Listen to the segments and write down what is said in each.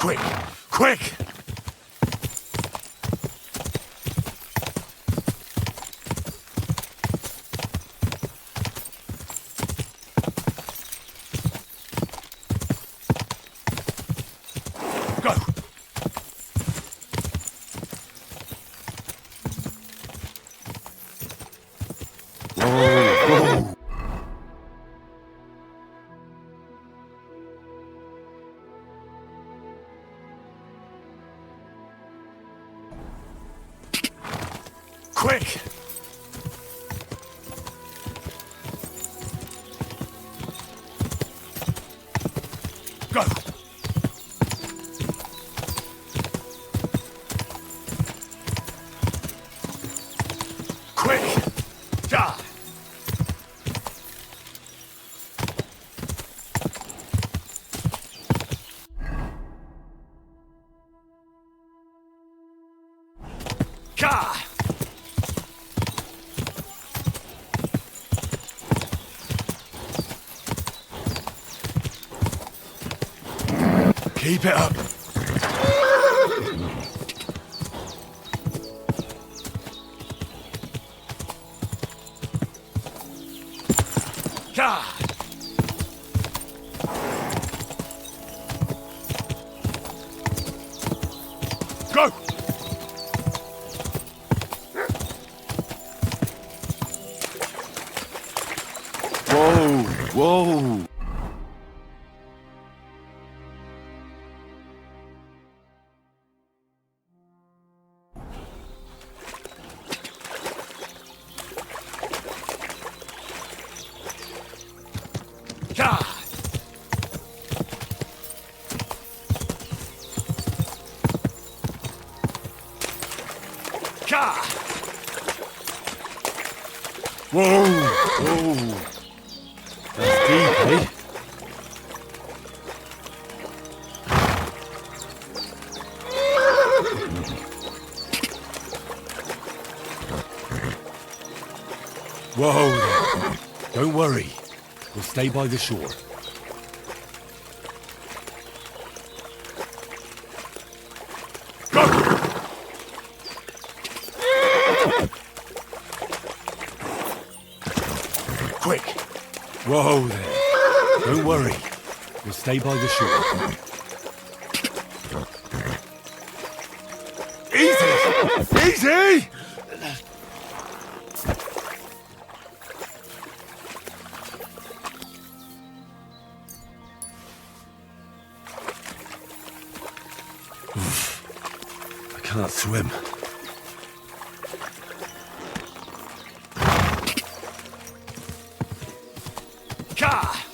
Quick! Quick! Go! Whoa! Quick! Go! Quick! Die! Gah! Keep it up. God. Go. Whoa, whoa. God! God! Whoa! Whoa! That's deep, eh? Whoa! Don't worry. We'll stay by the shore. Go! Quick! Whoa there. Don't worry. We'll stay by the shore. Easy! Easy! I can't swim. Ka!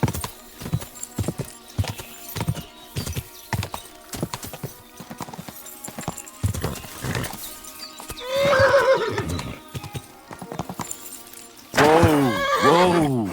Whoa! Whoa!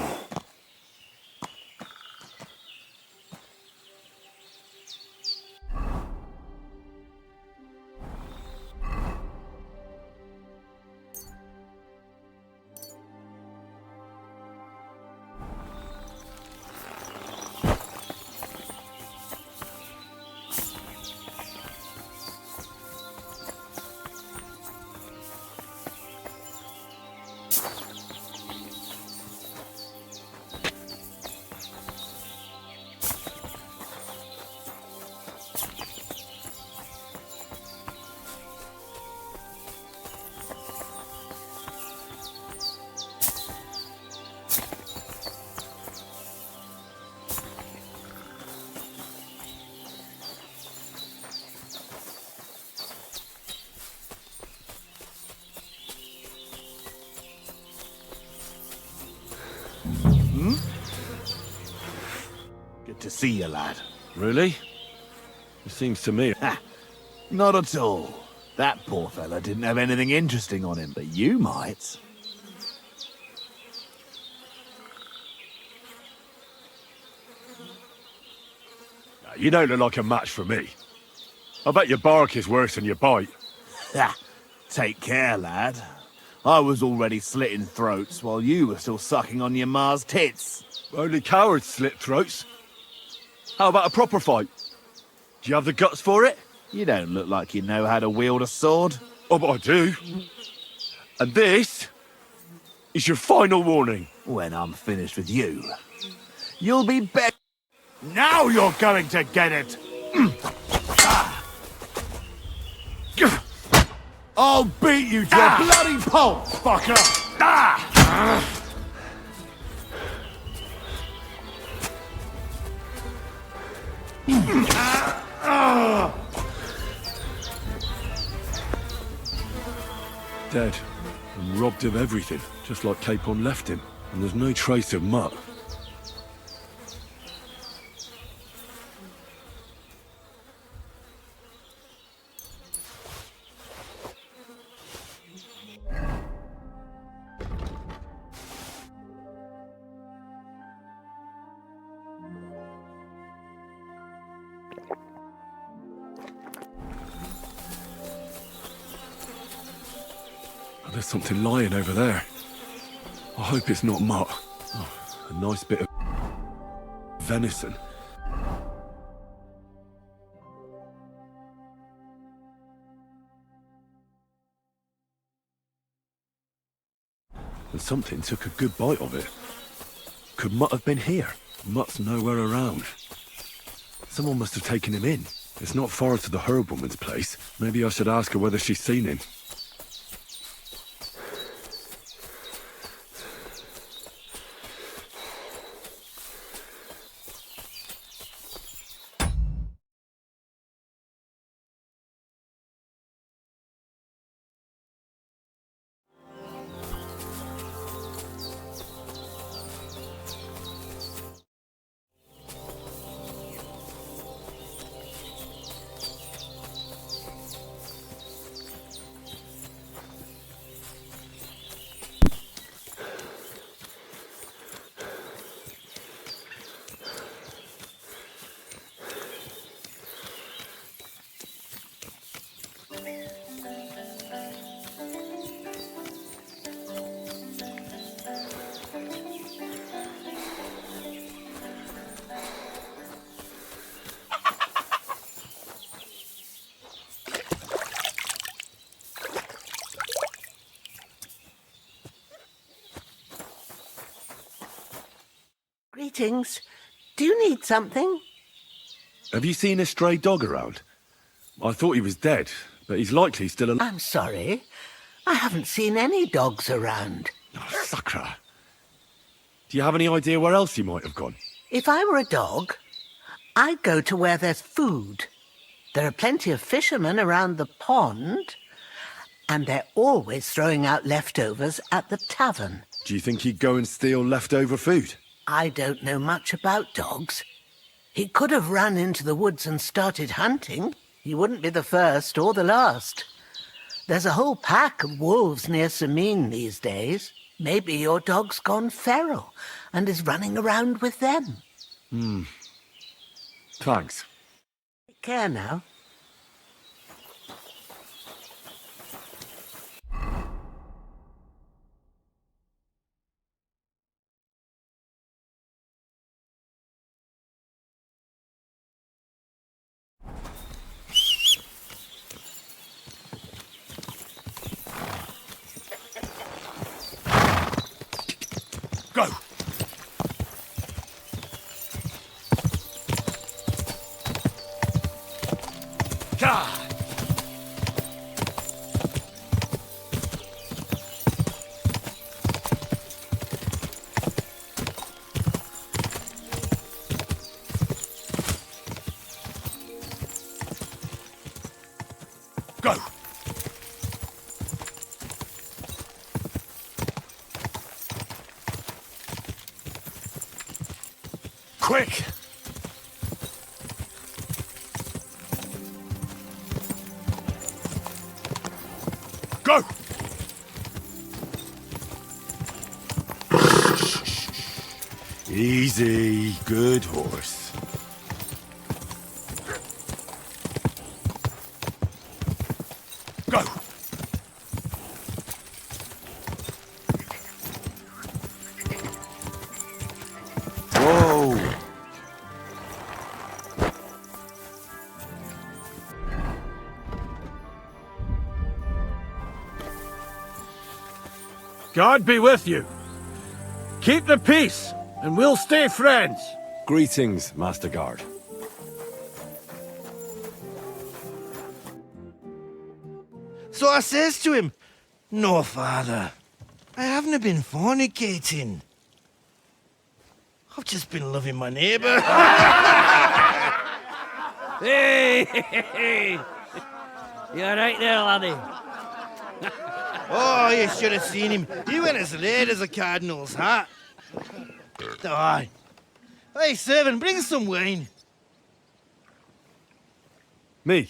Good to see you, lad. Really? It seems to me. Ha! Not at all. That poor fella didn't have anything interesting on him, but you might. You don't look like a match for me. I bet your bark is worse than your bite. Ha! Take care, lad. I was already slitting throats while you were still sucking on your ma's tits. Only cowards slit throats. How about a proper fight? Do you have the guts for it? You don't look like you know how to wield a sword. Oh, but I do. And this is your final warning. When I'm finished with you, you'll be better. Now you're going to get it! I'll beat you to a bloody pulp, fucker! Dead. And robbed of everything, just like Capon left him. And there's no trace of Mutt. There's something lying over there. I hope it's not Mutt. Oh, a nice bit of venison. And something took a good bite of it. Could Mutt have been here? Mutt's nowhere around. Someone must have taken him in. It's not far to the herb woman's place. Maybe I should ask her whether she's seen him. Greetings. Do you need something? Have you seen a stray dog around? I thought he was dead, but he's likely still alive. I'm sorry. I haven't seen any dogs around. Oh, sucker. Do you have any idea where else he might have gone? If I were a dog, I'd go to where there's food. There are plenty of fishermen around the pond, and they're always throwing out leftovers at the tavern. Do you think he'd go and steal leftover food? I don't know much about dogs. He could have run into the woods and started hunting. He wouldn't be the first or the last. There's a whole pack of wolves near Semine these days. Maybe your dog's gone feral and is running around with them. Thanks. Take care now. Go! God! Go! Quick! Go! Easy, good horse. Go! Whoa! God be with you. Keep the peace, and we'll stay friends. Greetings, Master Guard. So I says to him, "No, father, I haven't been fornicating. I've just been loving my neighbour." Hey! You alright there, laddie? Oh, you should have seen him. He went as red as a cardinal's hat. Aye. Hey, servant, bring some wine. Me?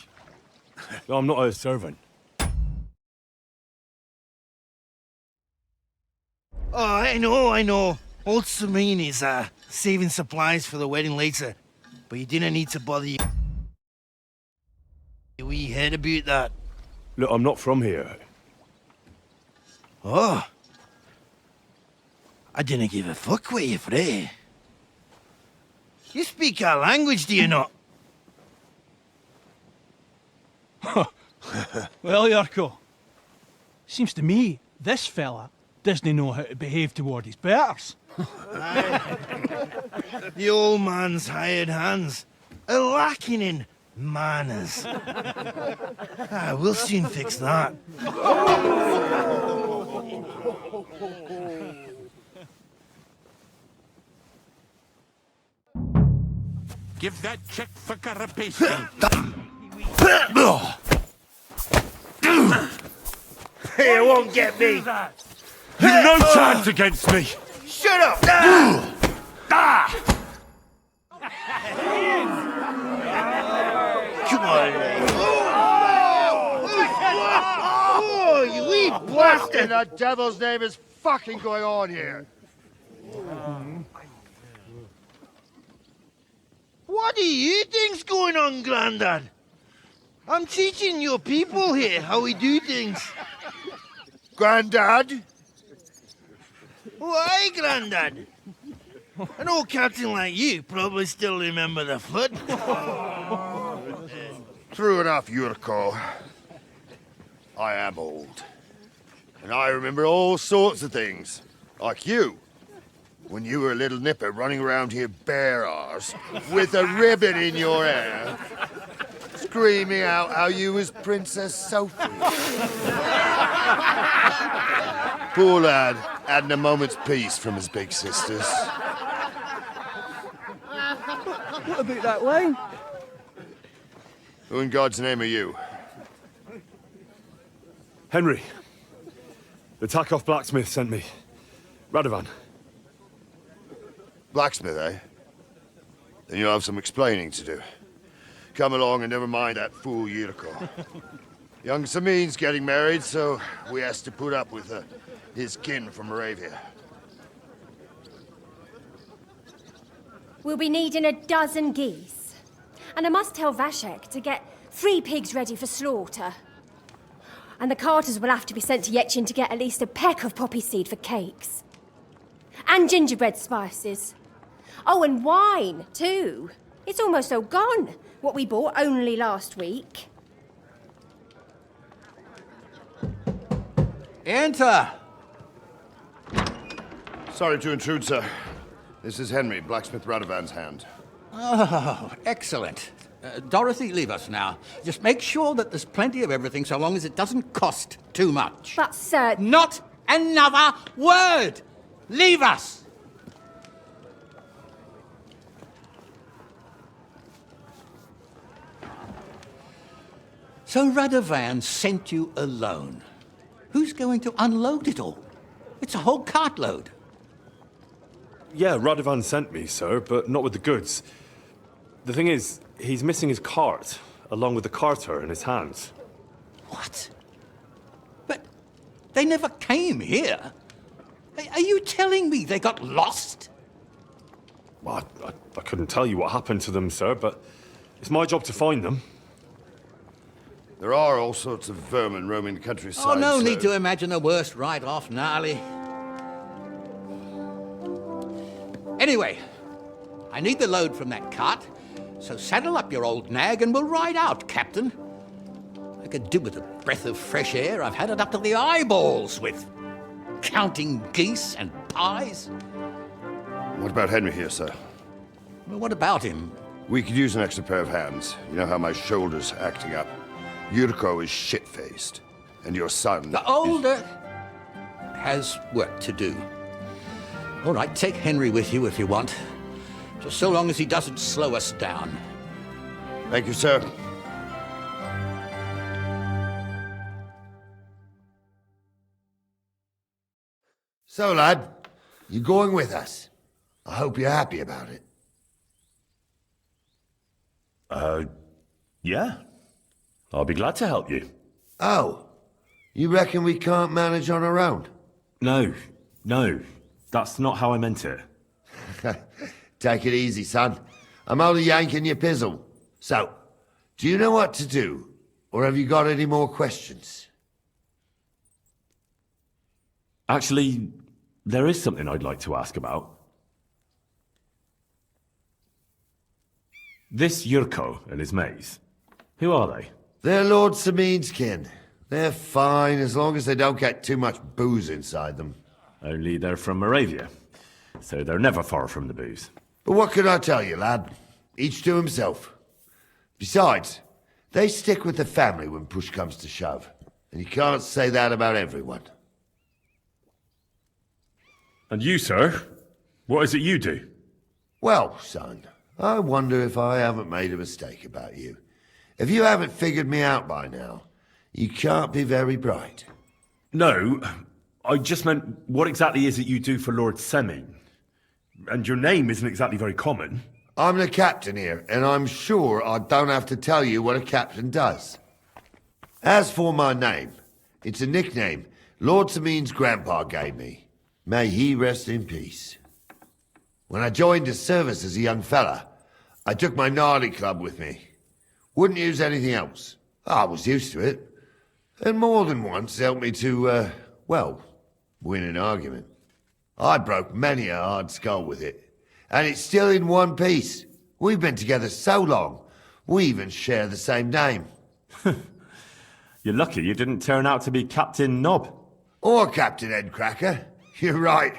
I'm not a servant. Oh, I know. Old Semine is saving supplies for the wedding later. But you didn't need to bother your wee head about that. Look, I'm not from here. Oh. I didn't give a fuck where you're frae. You speak our language, do you not? Well, Yurko, seems to me this fella doesn't know how to behave toward his betters. The old man's hired hands are lacking in manners. We'll soon fix that. Give that check for carapacing. You won't get me. You've no chance against me! Shut up! Come on, Oh, you wee What in bastard! the devil's name is fucking going on here? What do you think's going on, Grandad? I'm teaching your people here how we do things. Grandad? Why, Grandad? An old captain like you probably still remember the flood. True enough, Yurko. I am old. And I remember all sorts of things. Like you. When you were a little nipper running around here bare arse, with a ribbon in your hair, screaming out how you was Princess Sophie. Poor lad, hadn't a moment's peace from his big sisters. What about that wine? Who in God's name are you? Henry. The Takoff blacksmith sent me. Radovan. Blacksmith, eh? Then you'll have some explaining to do. Come along and never mind that fool Yurko. Young Semine's getting married, so we has to put up with his kin from Moravia. We'll be needing a dozen geese. And I must tell Vashek to get 3 pigs ready for slaughter. And the carters will have to be sent to Yetchin to get at least a peck of poppy seed for cakes. And gingerbread spices. Oh, and wine, too. It's almost all gone, what we bought only last week. Enter! Sorry to intrude, sir. This is Henry, blacksmith Radovan's hand. Oh, excellent. Dorothy, leave us now. Just make sure that there's plenty of everything so long as it doesn't cost too much. But, sir... Not another word! Leave us! So Radovan sent you alone. Who's going to unload it all? It's a whole cartload. Yeah, Radovan sent me, sir, but not with the goods. The thing is, he's missing his cart, along with the carter in his hands. What? But they never came here. Are you telling me they got lost? Well, I couldn't tell you what happened to them, sir, but it's my job to find them. There are all sorts of vermin roaming the countryside. Oh, no so... need to imagine the worst right off, gnarly. Anyway, I need the load from that cart, so saddle up your old nag and we'll ride out, Captain. I could do with a breath of fresh air. I've had it up to the eyeballs with counting geese and pies? What about Henry here, sir? Well, what about him? We could use an extra pair of hands. You know how my shoulder's acting up. Yurko is shit-faced. And your son... The older has work to do. All right, take Henry with you if you want. Just so long as he doesn't slow us down. Thank you, sir. So, lad, you're going with us. I hope you're happy about it. Yeah. I'll be glad to help you. Oh, you reckon we can't manage on our own? No. That's not how I meant it. Take it easy, son. I'm only yanking your pizzle. So, do you know what to do? Or have you got any more questions? Actually, there is something I'd like to ask about. This Yurko and his mates, who are they? They're Lord Semine's kin. They're fine as long as they don't get too much booze inside them. Only they're from Moravia, so they're never far from the booze. But what can I tell you, lad? Each to himself. Besides, they stick with the family when push comes to shove. And you can't say that about everyone. And you, sir? What is it you do? Well, son, I wonder if I haven't made a mistake about you. If you haven't figured me out by now, you can't be very bright. No, I just meant, what exactly is it you do for Lord Semine? And your name isn't exactly very common. I'm the captain here, and I'm sure I don't have to tell you what a captain does. As for my name, it's a nickname Lord Semine's grandpa gave me. May he rest in peace. When I joined his service as a young fella, I took my Nardi club with me. Wouldn't use anything else. I was used to it. And more than once helped me to, well, win an argument. I broke many a hard skull with it. And it's still in one piece. We've been together so long, we even share the same name. You're lucky you didn't turn out to be Captain Knob. Or Captain Headcracker. You're right.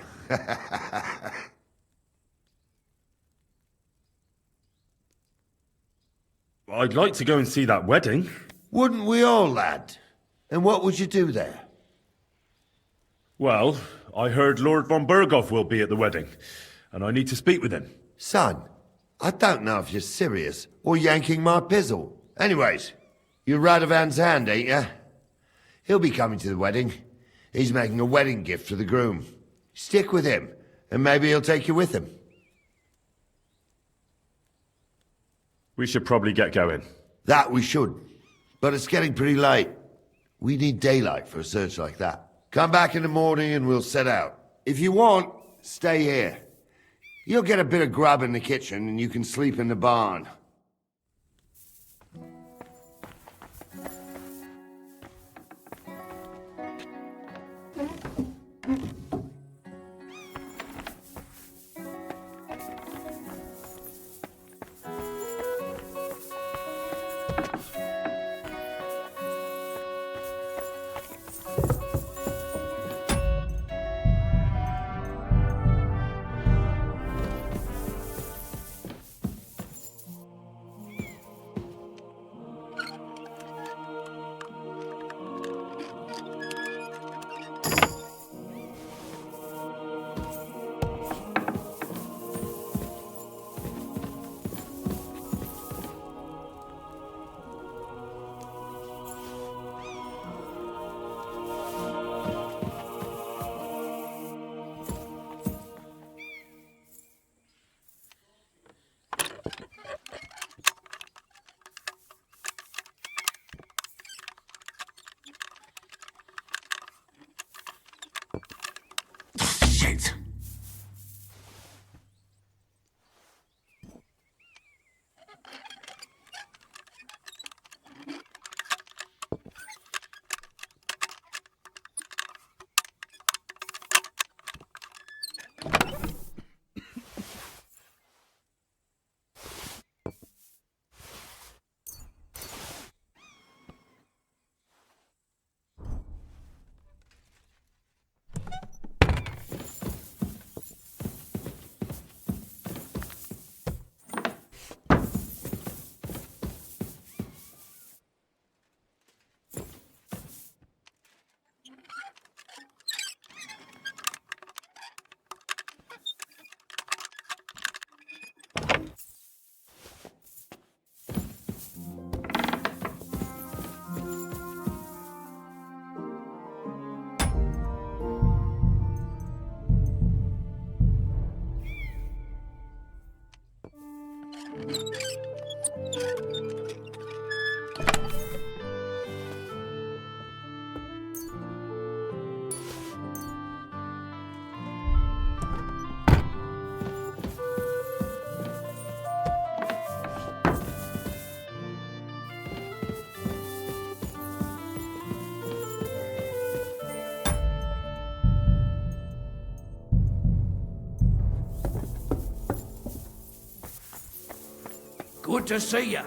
I'd like to go and see that wedding. Wouldn't we all, lad? And what would you do there? Well, I heard Lord von Burghoff will be at the wedding, and I need to speak with him. Son, I don't know if you're serious or yanking my pizzle. Anyways, you're Radovan's hand, ain't you? He'll be coming to the wedding. He's making a wedding gift to the groom. Stick with him, and maybe he'll take you with him. We should probably get going. That we should. But it's getting pretty late. We need daylight for a search like that. Come back in the morning and we'll set out. If you want, stay here. You'll get a bit of grub in the kitchen and you can sleep in the barn. Shit! Good to see you.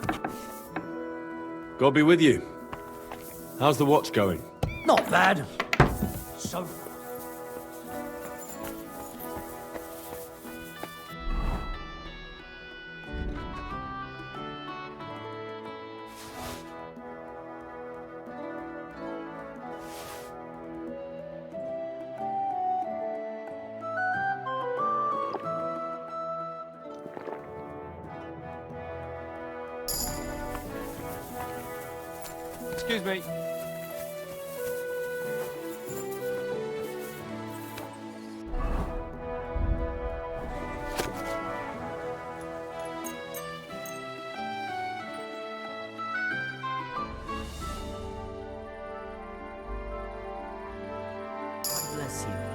God be with you. How's the watch going? Not bad. So Excuse me. Bless you.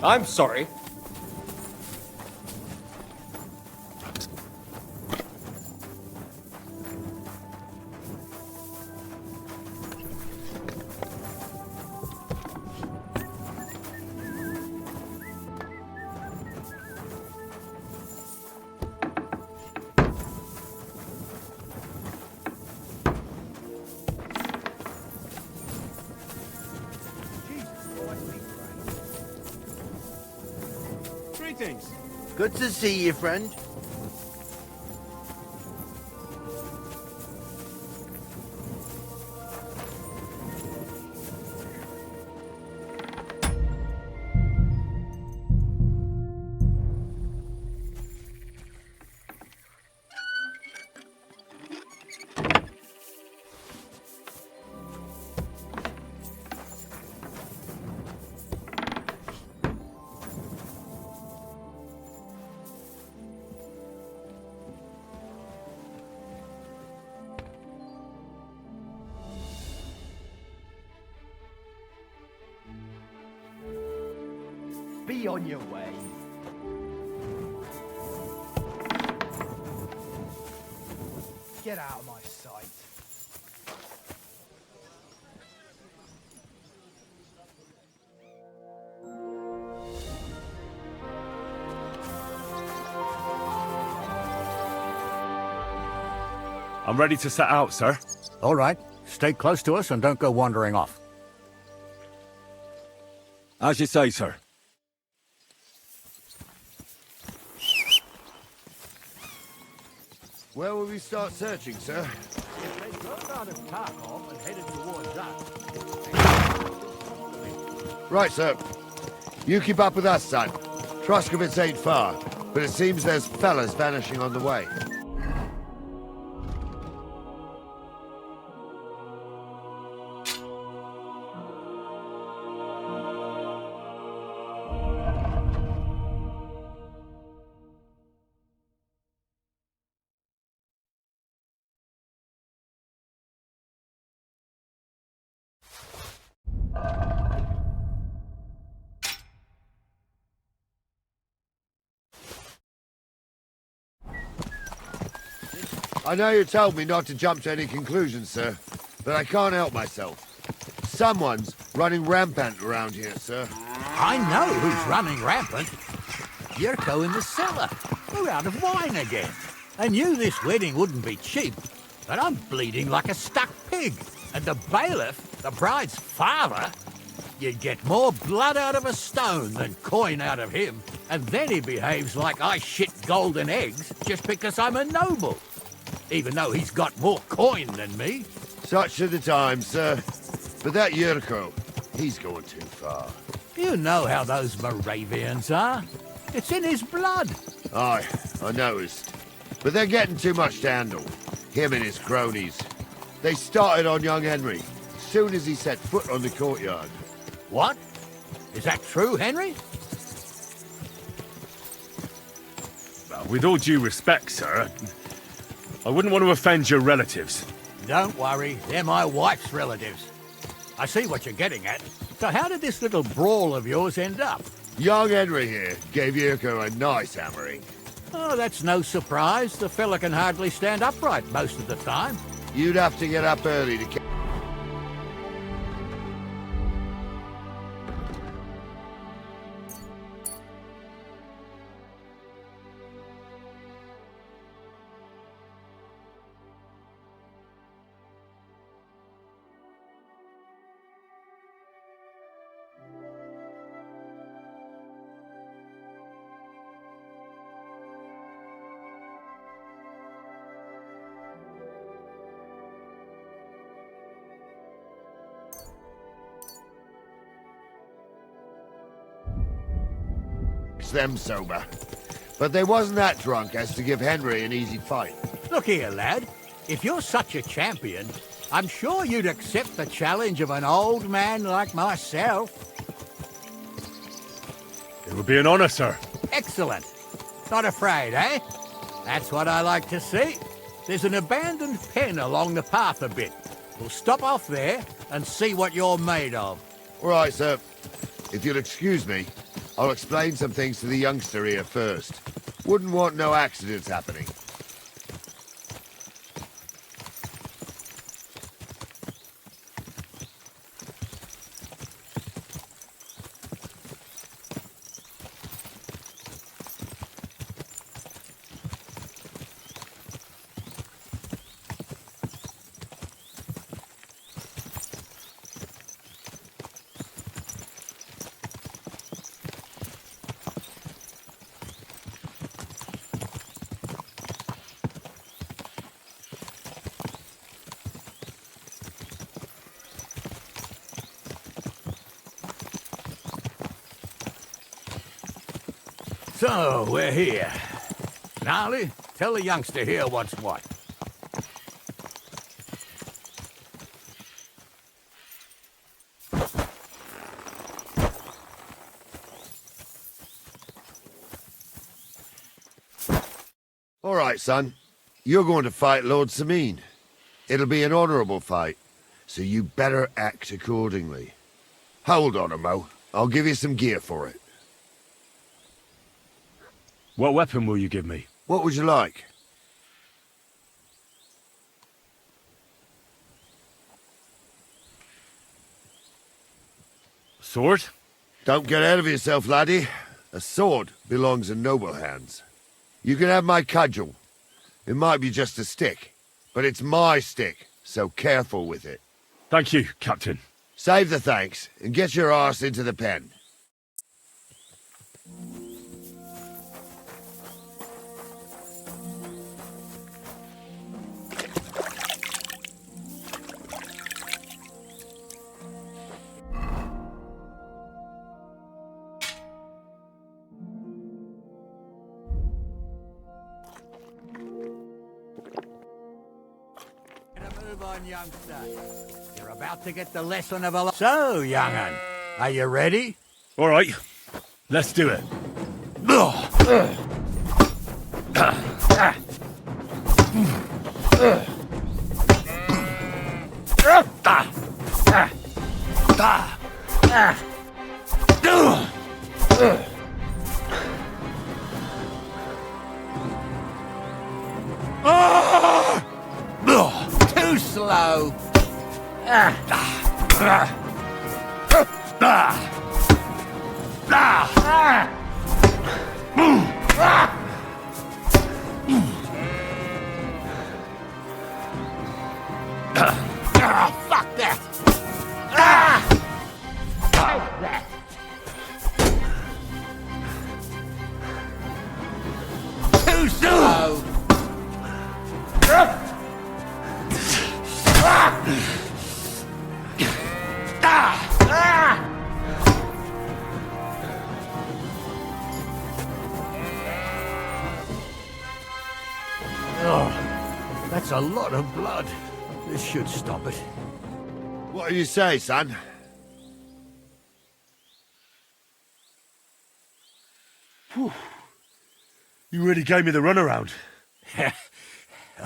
I'm sorry. Greetings. Good to see you, friend. Be on your way. Get out of my sight. I'm ready to set out, sir. All right. Stay close to us and don't go wandering off. As you say, sir. Where will we start searching, sir? If they got out of Tarkov and headed towards us. Right, sir. You keep up with us, son. Troskovitz ain't far, but it seems there's fellas vanishing on the way. I know you told me not to jump to any conclusions, sir, but I can't help myself. Someone's running rampant around here, sir. I know who's running rampant. Yurko in the cellar. We're out of wine again. I knew this wedding wouldn't be cheap, but I'm bleeding like a stuck pig. And the bailiff, the bride's father, you'd get more blood out of a stone than coin out of him. And then he behaves like I shit golden eggs just because I'm a noble. Even though he's got more coin than me. Such are the times, sir. But that Yurko, he's going too far. You know how those Moravians are. It's in his blood. Aye, I noticed. But they're getting too much to handle. Him and his cronies. They started on young Henry, as soon as he set foot on the courtyard. What? Is that true, Henry? With all due respect, sir, I wouldn't want to offend your relatives. Don't worry, they're my wife's relatives. I see what you're getting at. So how did this little brawl of yours end up? Young Henry here gave Yurko a nice hammering. Oh, that's no surprise. The fella can hardly stand upright most of the time. You'd have to get up early to... them sober. But they wasn't that drunk as to give Henry an easy fight. Look here, lad. If you're such a champion, I'm sure you'd accept the challenge of an old man like myself. It would be an honor, sir. Excellent. Not afraid, eh? That's what I like to see. There's an abandoned pen along the path a bit. We'll stop off there and see what you're made of. All right, sir. If you'll excuse me, I'll explain some things to the youngster here first. Wouldn't want no accidents happening. So, we're here. Gnarly, tell the youngster here what's what. All right, son. You're going to fight Lord Semine. It'll be an honorable fight, so you better act accordingly. Hold on, Mo. I'll give you some gear for it. What weapon will you give me? What would you like? Sword? Don't get ahead of yourself, laddie. A sword belongs in noble hands. You can have my cudgel. It might be just a stick, but it's my stick, so careful with it. Thank you, Captain. Save the thanks, and get your arse into the pen. Move on, youngster. You're about to get the lesson of a life. So, young'un, are you ready? All right, let's do it. Too slow. Fuck that. Take that. Too slow. Oh, that's a lot of blood. This should stop it. What do you say, son? You really gave me the runaround.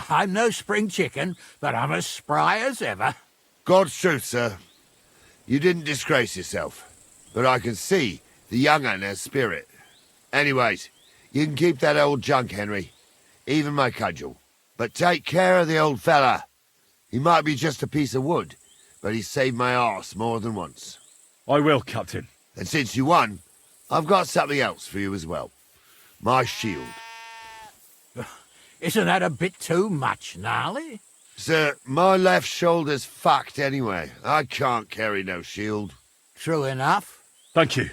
I'm no spring chicken, but I'm as spry as ever. God's truth, sir. You didn't disgrace yourself, but I can see the young un has spirit. Anyways, you can keep that old junk, Henry. Even my cudgel. But take care of the old fella. He might be just a piece of wood, but he's saved my arse more than once. I will, Captain. And since you won, I've got something else for you as well. My shield. Isn't that a bit too much, Gnarly? Sir, my left shoulder's fucked anyway. I can't carry no shield. True enough. Thank you.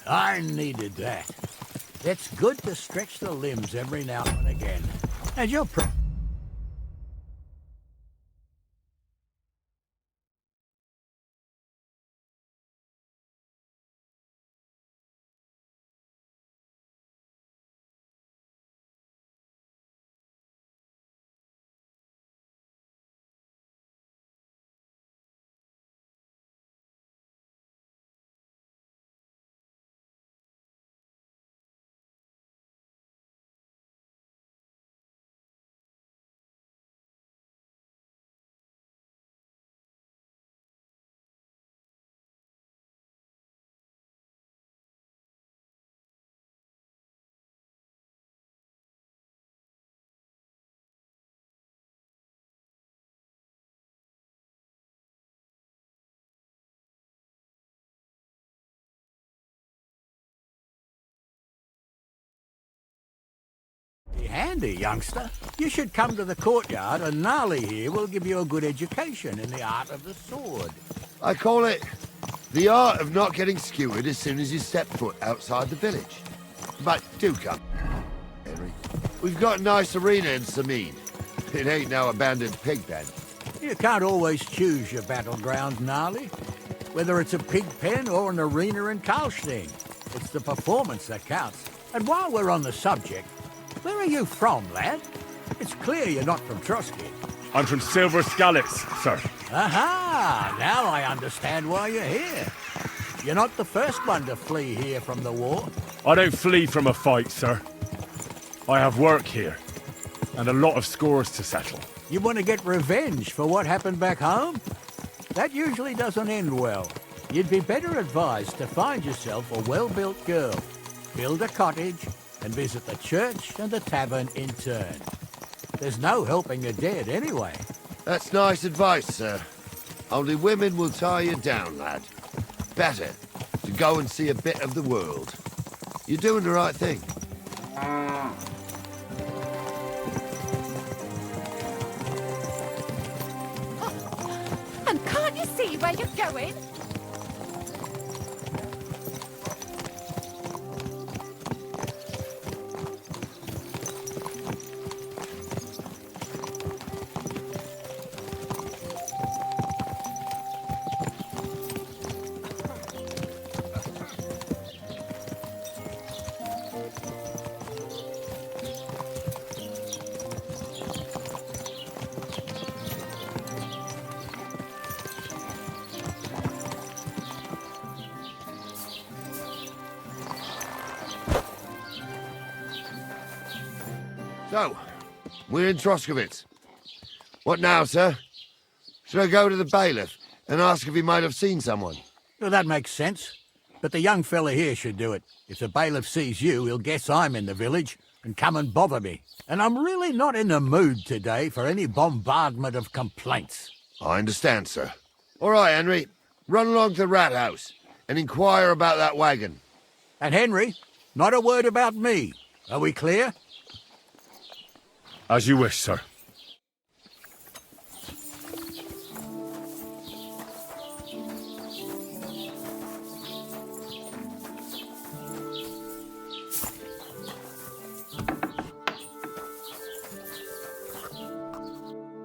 I needed that. It's good to stretch the limbs every now and again. And you're handy, youngster. You should come to the courtyard, and Gnarly here will give you a good education in the art of the sword. I call it the art of not getting skewered as soon as you step foot outside the village. But do come, Henry. We've got a nice arena in Semine. It ain't no abandoned pig pen. You can't always choose your battleground, Gnarly. Whether it's a pig pen or an arena in Karlstein, it's the performance that counts. And while we're on the subject, where are you from, lad? It's clear you're not from Trotsky. I'm from Silver Scallops, sir. Aha! Now I understand why you're here. You're not the first one to flee here from the war. I don't flee from a fight, sir. I have work here, and a lot of scores to settle. You want to get revenge for what happened back home? That usually doesn't end well. You'd be better advised to find yourself a well-built girl, build a cottage, and visit the church and the tavern in turn. There's no helping the dead anyway. That's nice advice, sir. Only women will tie you down, lad. Better to go and see a bit of the world. You're doing the right thing. And can't you see where you're going? So, we're in Troskowitz. What now, sir? Should I go to the bailiff and ask if he might have seen someone? Well, that makes sense. But the young fella here should do it. If the bailiff sees you, he'll guess I'm in the village, and come and bother me. And I'm really not in the mood today for any bombardment of complaints. I understand, sir. All right, Henry. Run along to the rat house and inquire about that wagon. And Henry, not a word about me. Are we clear? As you wish, sir.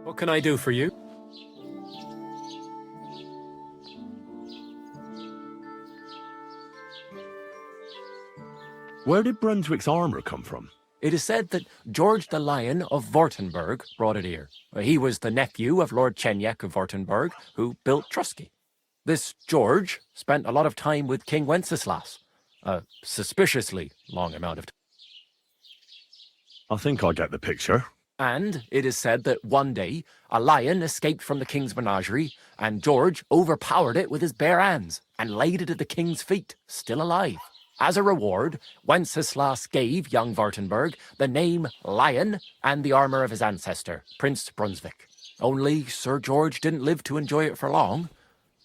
What can I do for you? Where did Brunswick's armour come from? It is said that George the Lion of Württemberg brought it here. He was the nephew of Lord Chenyek of Württemberg, who built Trusky. This George spent a lot of time with King Wenceslas. A suspiciously long amount of time. I think I get the picture. And it is said that one day, a lion escaped from the king's menagerie, and George overpowered it with his bare hands and laid it at the king's feet, still alive. As a reward, Wenceslas gave young Württemberg the name Lion and the armour of his ancestor, Prince Brunswick. Only Sir George didn't live to enjoy it for long.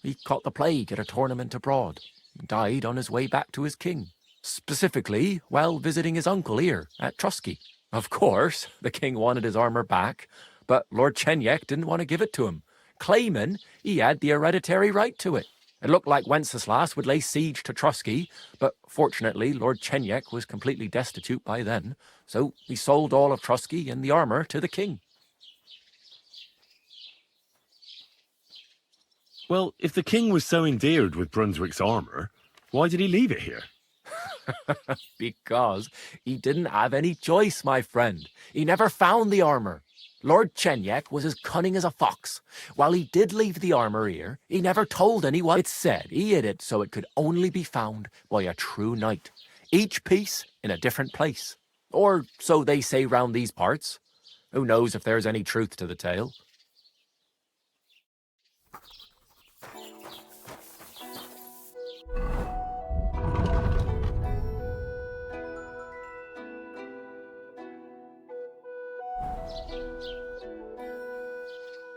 He caught the plague at a tournament abroad, and died on his way back to his king. Specifically, while visiting his uncle here at Trusky. Of course, the king wanted his armour back, but Lord Chenyek didn't want to give it to him, claiming he had the hereditary right to it. It looked like Wenceslas would lay siege to Trusky, but fortunately Lord Chenyek was completely destitute by then, so he sold all of Trusky and the armour to the king. Well, if the king was so endeared with Brunswick's armour, why did he leave it here? Because he didn't have any choice, my friend. He never found the armour. Lord Chenyek was as cunning as a fox. While he did leave the armour here, he never told anyone. It said he hid it so it could only be found by a true knight. Each piece in a different place. Or so they say round these parts. Who knows if there's any truth to the tale?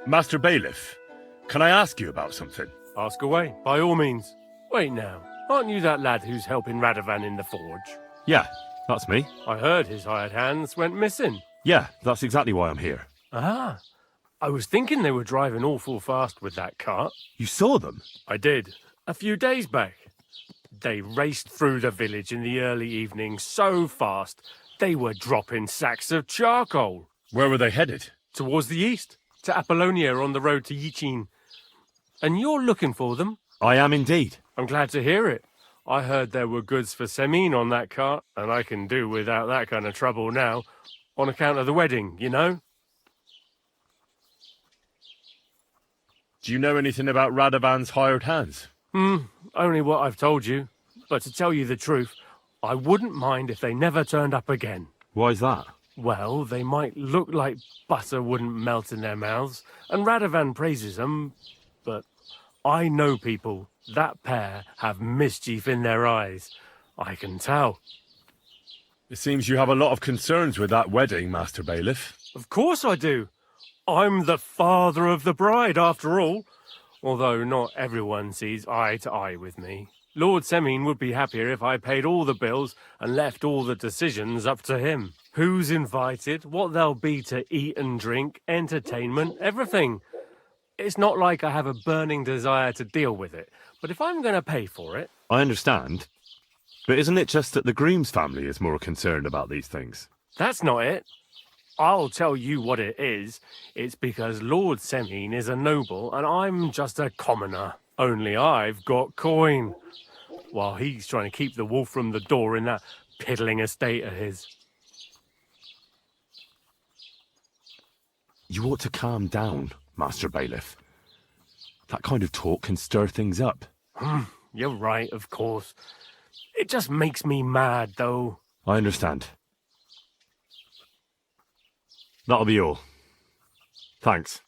Master Bailiff, can I ask you about something? Ask away, by all means. Wait now, aren't you that lad who's helping Radovan in the forge? Yeah, that's me. I heard his hired hands went missing. Yeah, that's exactly why I'm here. Ah, I was thinking they were driving awful fast with that cart. You saw them? I did, a few days back. They raced through the village in the early evening so fast, they were dropping sacks of charcoal. Where were they headed? Towards the east. To Apollonia on the road to Yichin. And you're looking for them? I am indeed. I'm glad to hear it. I heard there were goods for Semine on that cart, and I can do without that kind of trouble now, on account of the wedding, you know? Do you know anything about Radovan's hired hands? Only what I've told you. But to tell you the truth, I wouldn't mind if they never turned up again. Why's that? Well, they might look like butter wouldn't melt in their mouths, and Radovan praises them, but I know people. That pair have mischief in their eyes. I can tell. It seems you have a lot of concerns with that wedding, Master Bailiff. Of course I do. I'm the father of the bride, after all, although not everyone sees eye to eye with me. Lord Semine would be happier if I paid all the bills and left all the decisions up to him. Who's invited, what there'll be to eat and drink, entertainment, everything. It's not like I have a burning desire to deal with it, but if I'm going to pay for it... I understand. But isn't it just that the groom's family is more concerned about these things? That's not it. I'll tell you what it is. It's because Lord Semine is a noble and I'm just a commoner. Only I've got coin. While he's trying to keep the wolf from the door in that piddling estate of his. You ought to calm down, Master Bailiff. That kind of talk can stir things up. You're right, of course. It just makes me mad, though. I understand. That'll be all. Thanks.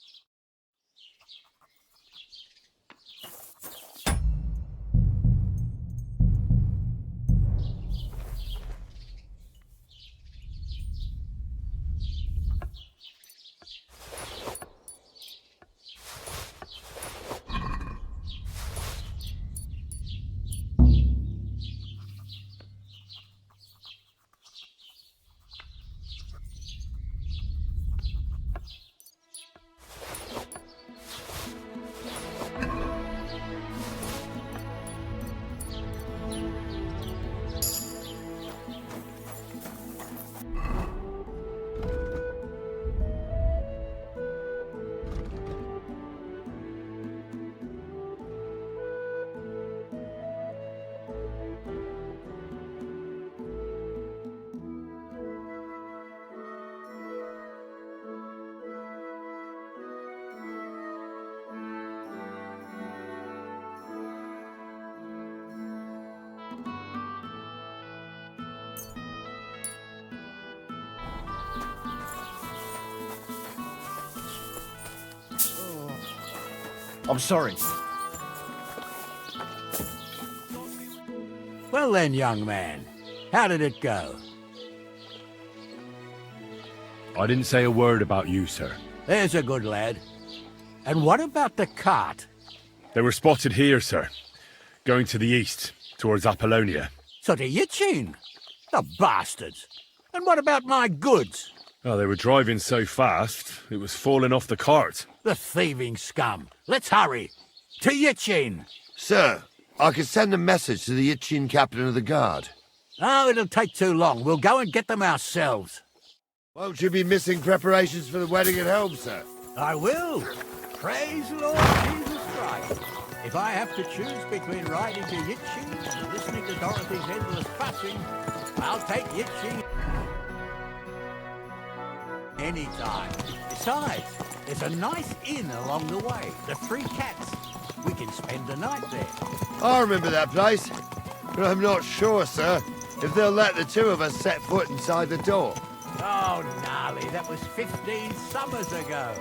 I'm sorry. Well then, young man, how did it go? I didn't say a word about you, sir. There's a good lad. And what about the cart? They were spotted here, sir. Going to the east, towards Apollonia. So to Yitchin? The bastards! And what about my goods? Oh, they were driving so fast, it was falling off the cart. The thieving scum. Let's hurry. To Yitchin! Sir, I can send a message to the Itchin captain of the guard. Oh, it'll take too long. We'll go and get them ourselves. Won't you be missing preparations for the wedding at home, sir? I will. Praise the Lord Jesus Christ. If I have to choose between riding to Yitchin and listening to Dorothy's endless fussing, I'll take Yitchin anytime. Besides, there's a nice inn along the way, the Three Cats. We can spend the night there. I remember that place, but I'm not sure, sir, if they'll let the two of us set foot inside the door. Oh, gnarly, that was 15 summers ago.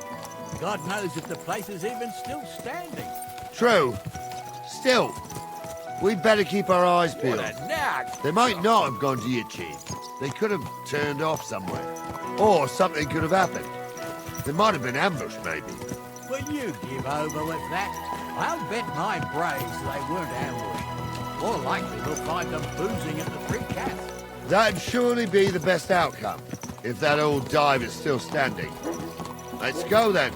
God knows if the place is even still standing. True. Still, we'd better keep our eyes peeled. What a knack! They might not have gone to Yitchin. They could have turned off somewhere. Or something could have happened. They might have been ambushed, maybe. Will you give over with that? I'll bet my brains they weren't ambushed. More likely we'll find them boozing at the Three Cats. That'd surely be the best outcome, if that old dive is still standing. Let's go, then.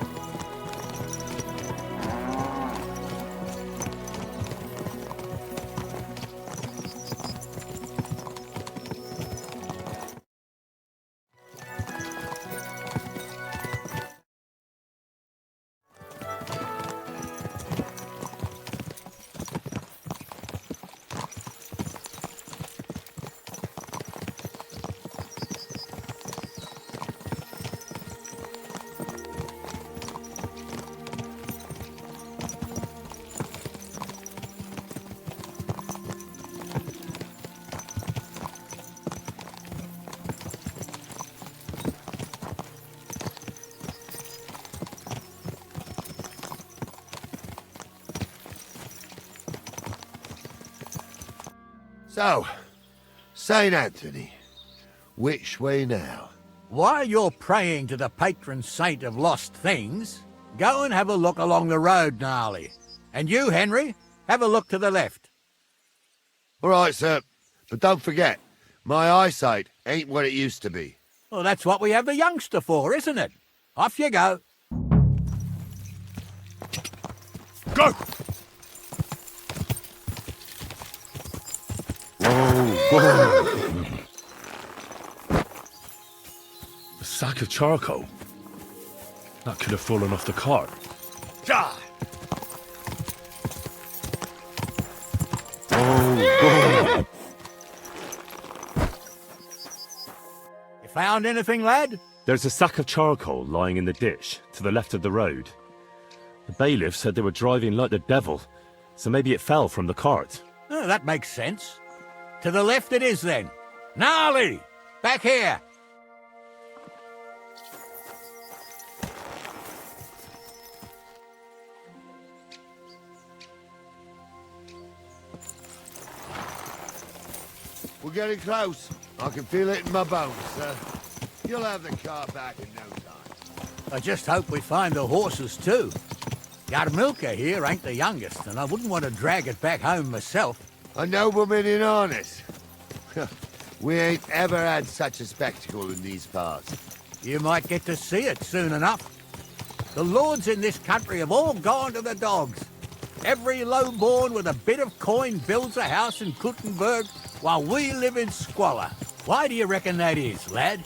So, St. Anthony, which way now? While you're praying to the patron saint of lost things, go and have a look along the road, Gnarly. And you, Henry, have a look to the left. All right, sir. But don't forget, my eyesight ain't what it used to be. Well, that's what we have the youngster for, isn't it? Off you go. Go! Whoa. A sack of charcoal? That could have fallen off the cart. Die! Oh. You found anything, lad? There's a sack of charcoal lying in the ditch to the left of the road. The bailiff said they were driving like the devil, so maybe it fell from the cart. Oh, that makes sense. To the left it is, then. Gnarly! Back here! We're getting close. I can feel it in my bones, sir. You'll have the car back in no time. I just hope we find the horses, too. Yarmilka here ain't the youngest, and I wouldn't want to drag it back home myself. A nobleman in harness. We ain't ever had such a spectacle in these parts. You might get to see it soon enough. The lords in this country have all gone to the dogs. Every lowborn with a bit of coin builds a house in Kuttenberg, while we live in squalor. Why do you reckon that is, lad?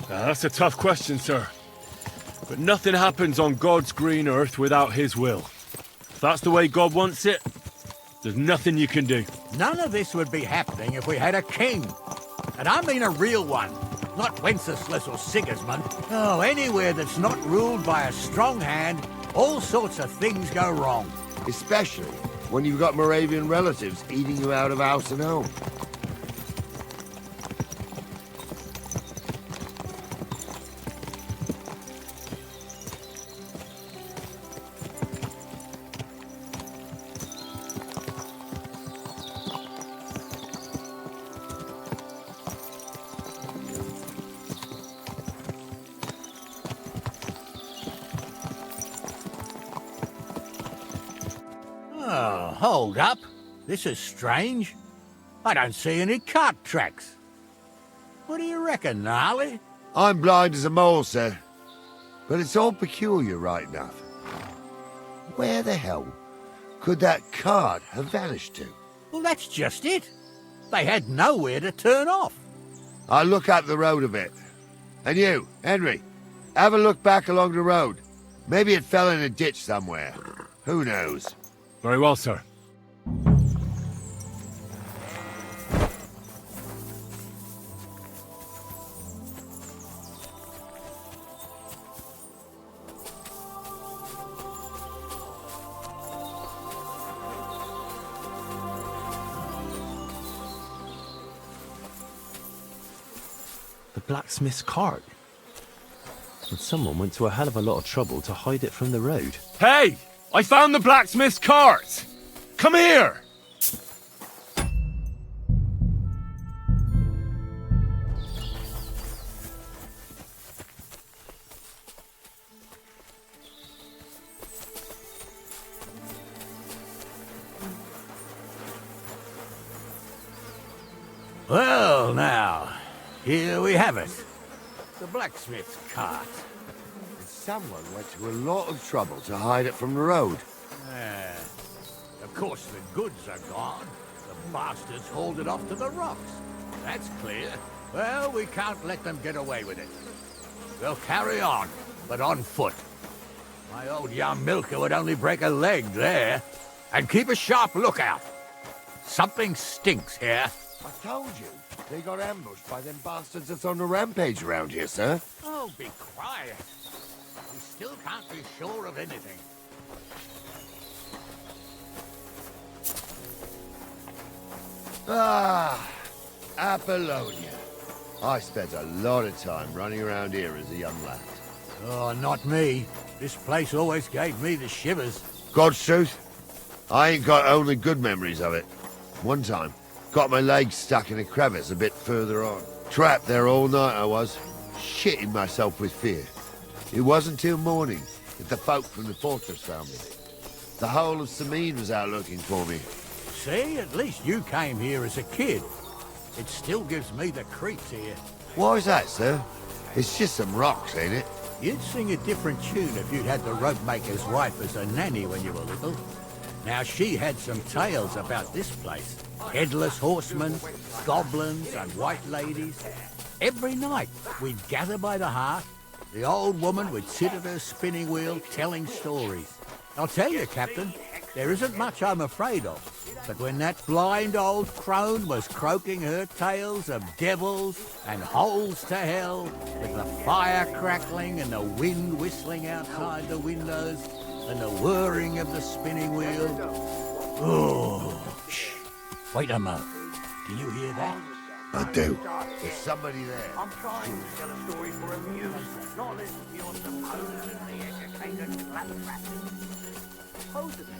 That's a tough question, sir. But nothing happens on God's green earth without his will. If that's the way God wants it, there's nothing you can do. None of this would be happening if we had a king. And I mean a real one, not Wenceslas or Sigismund. Oh, anywhere that's not ruled by a strong hand, all sorts of things go wrong. Especially when you've got Moravian relatives eating you out of house and home. hold up. This is strange. I don't see any cart tracks. What do you reckon, Gnarly? I'm blind as a mole, sir. But it's all peculiar, right enough. Where the hell could that cart have vanished to? Well, that's just it. They had nowhere to turn off. I'll look up the road a bit. And you, Henry, have a look back along the road. Maybe it fell in a ditch somewhere. Who knows? Very well, sir. The blacksmith's cart. But someone went to a hell of a lot of trouble to hide it from the road. Hey! I found the blacksmith's cart! Come here! Well, now, here we have it. The blacksmith's cart. Someone went to a lot of trouble to hide it from the road. Of course, the goods are gone. The bastards hauled it off to the rocks. That's clear. Well, we can't let them get away with it. We'll carry on, but on foot. My old young milker would only break a leg there. And keep a sharp lookout. Something stinks here. I told you, they got ambushed by them bastards that's on the rampage around here, sir. Oh, be quiet. We still can't be sure of anything. Ah, Apollonia. I spent a lot of time running around here as a young lad. Oh, not me. This place always gave me the shivers. God's truth, I ain't got only good memories of it. One time, got my legs stuck in a crevice a bit further on. Trapped there all night I was, shitting myself with fear. It wasn't till morning that the folk from the fortress found me. The whole of Semine was out looking for me. See, at least you came here as a kid. It still gives me the creeps here. Why's that, sir? It's just some rocks, ain't it? You'd sing a different tune if you'd had the rope maker's wife as a nanny when you were little. Now, she had some tales about this place. Headless horsemen, goblins, and white ladies. Every night, we'd gather by the hearth. The old woman would sit at her spinning wheel telling stories. I'll tell you, Captain, there isn't much I'm afraid of. But when that blind old crone was croaking her tales of devils and holes to hell, with the fire crackling and the wind whistling outside the windows, and the whirring of the spinning wheel... Oh, shh. Wait a moment. Do you hear that? I do. There's somebody there. I'm trying to tell a story for amusement, not listen to your supposedly educated claptrap. Supposedly?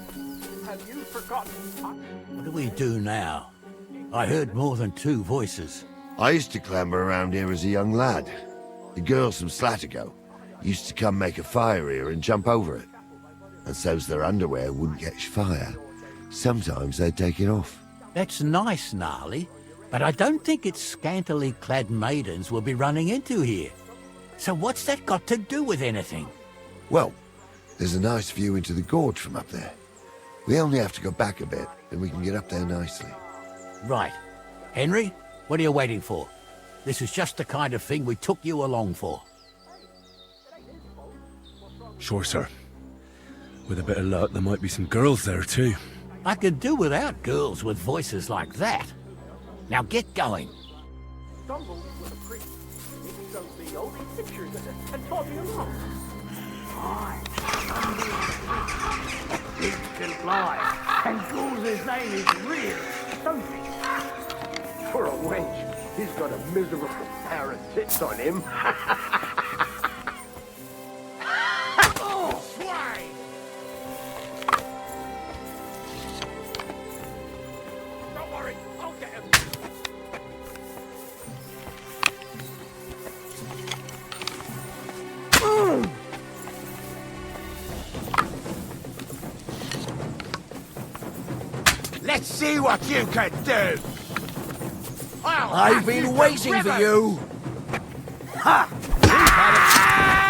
Have you forgotten? What do we do now? I heard more than two voices. I used to clamber around here as a young lad. The girls from Slatigo used to come make a fire here and jump over it. And so's their underwear wouldn't catch fire. Sometimes they'd take it off. That's nice, Gnarly, but I don't think it's scantily clad maidens we'll be running into here. So what's that got to do with anything? Well, there's a nice view into the gorge from up there. We only have to go back a bit, and we can get up there nicely. Right. Henry, what are you waiting for? This is just the kind of thing we took you along for. Sure, sir. With a bit of luck, there might be some girls there, too. I could do without girls with voices like that. Now get going. Stumbled with a priest. He showed me all these pictures and taught me a lot. Fine. He can fly. And Jules' name is real. Don't he? For a wench, he's got a miserable pair of tits on him. Oh, swine! Don't worry, I'll get him. Let's see what you can do! I've been waiting for you. Ha!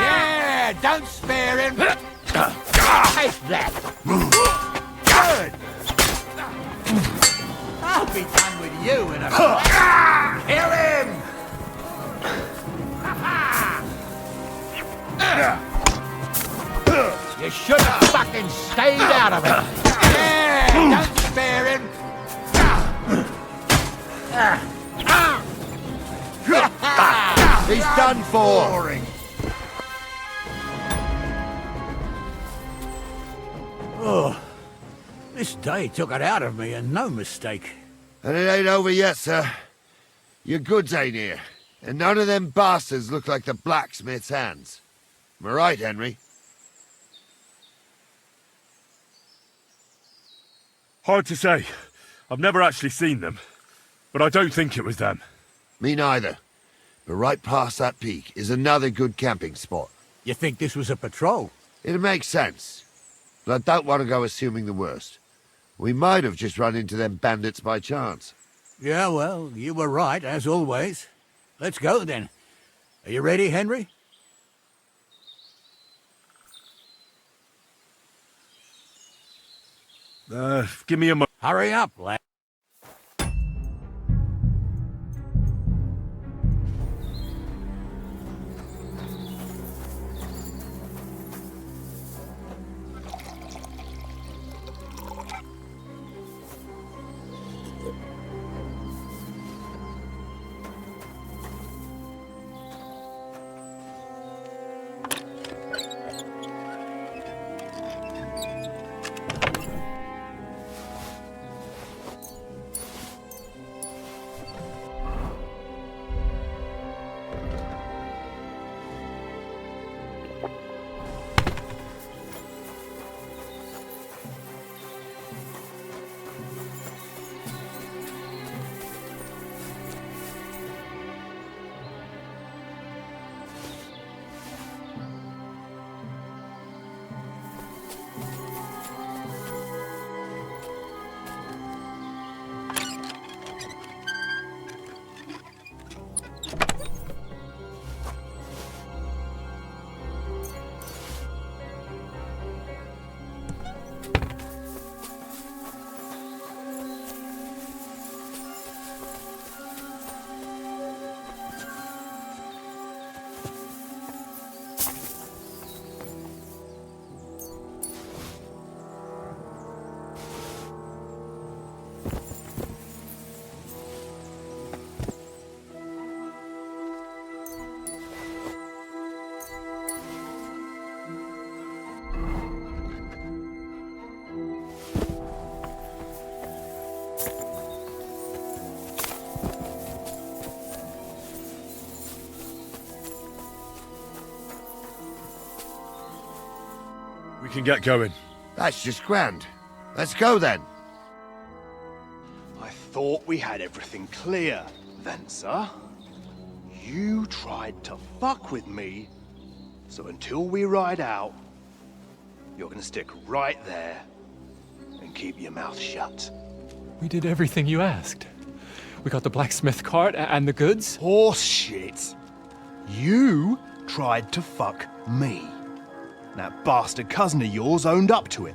Yeah, don't spare him! Take that! Good! I'll be done with you in a minute! Kill him! You should have fucking stayed out of it! Yeah, don't spare him! He's done for! Boring. Oh, this day took it out of me, and no mistake. And it ain't over yet, sir. Your goods ain't here, and none of them bastards look like the blacksmith's hands. Am I right, Henry? Hard to say. I've never actually seen them, but I don't think it was them. Me neither. But right past that peak is another good camping spot. You think this was a patrol? It makes sense. But I don't want to go assuming the worst. We might have just run into them bandits by chance. Yeah, well, you were right, as always. Let's go, then. Are you ready, Henry? Give me a moment. Hurry up, lad. We can get going. That's just grand. Let's go then. I thought we had everything clear, Venser. You tried to fuck with me, so until we ride out, you're gonna stick right there and keep your mouth shut. We did everything you asked. We got the blacksmith cart and the goods. Horse shit. You tried to fuck me. That bastard cousin of yours owned up to it.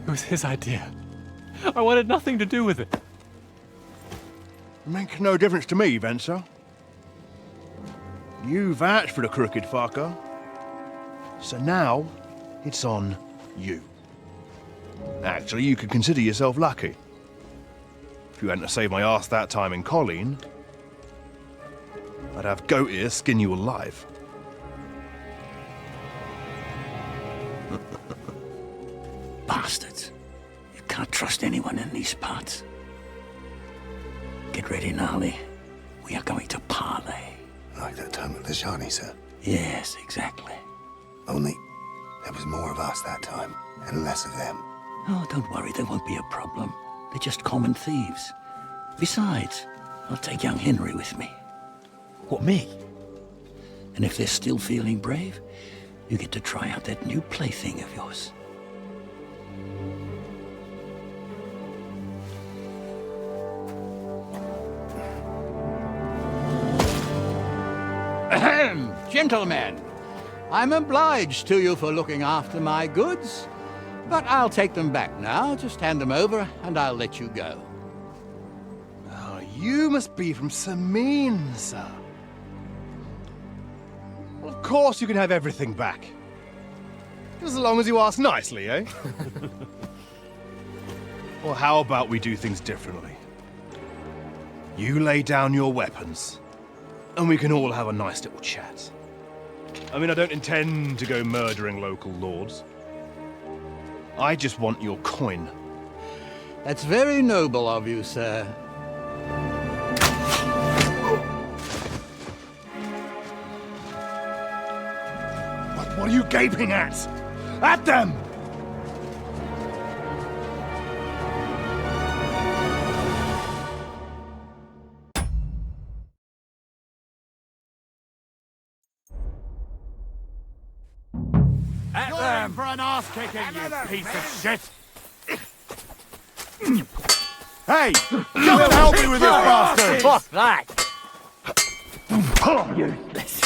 It was his idea. I wanted nothing to do with it. Make no difference to me, Venser. You vouched for the crooked fucker. So now, it's on you. Actually, you could consider yourself lucky. If you hadn't saved my ass that time in Colleen, I'd have goat ear skin you alive. Bastards. You can't trust anyone in these parts. Get ready, Gnarly. We are going to parley. Like that time at the Shani, sir? Yes, exactly. Only there was more of us that time, and less of them. Oh, don't worry, there won't be a problem. They're just common thieves. Besides, I'll take young Henry with me. What, me? And if they're still feeling brave, you get to try out that new plaything of yours. Ahem, gentlemen, I'm obliged to you for looking after my goods, but I'll take them back now. Just hand them over and I'll let you go. Oh, you must be from Semine, sir. Well, of course you can have everything back. Just as long as you ask nicely, eh? Or how about we do things differently? You lay down your weapons, and we can all have a nice little chat. I mean, I don't intend to go murdering local lords. I just want your coin. That's very noble of you, sir. What are you gaping at? At them! At them for an ass kicking, you piece of shit! Hey! Come and help me with this bastard! Fuck that! Useless.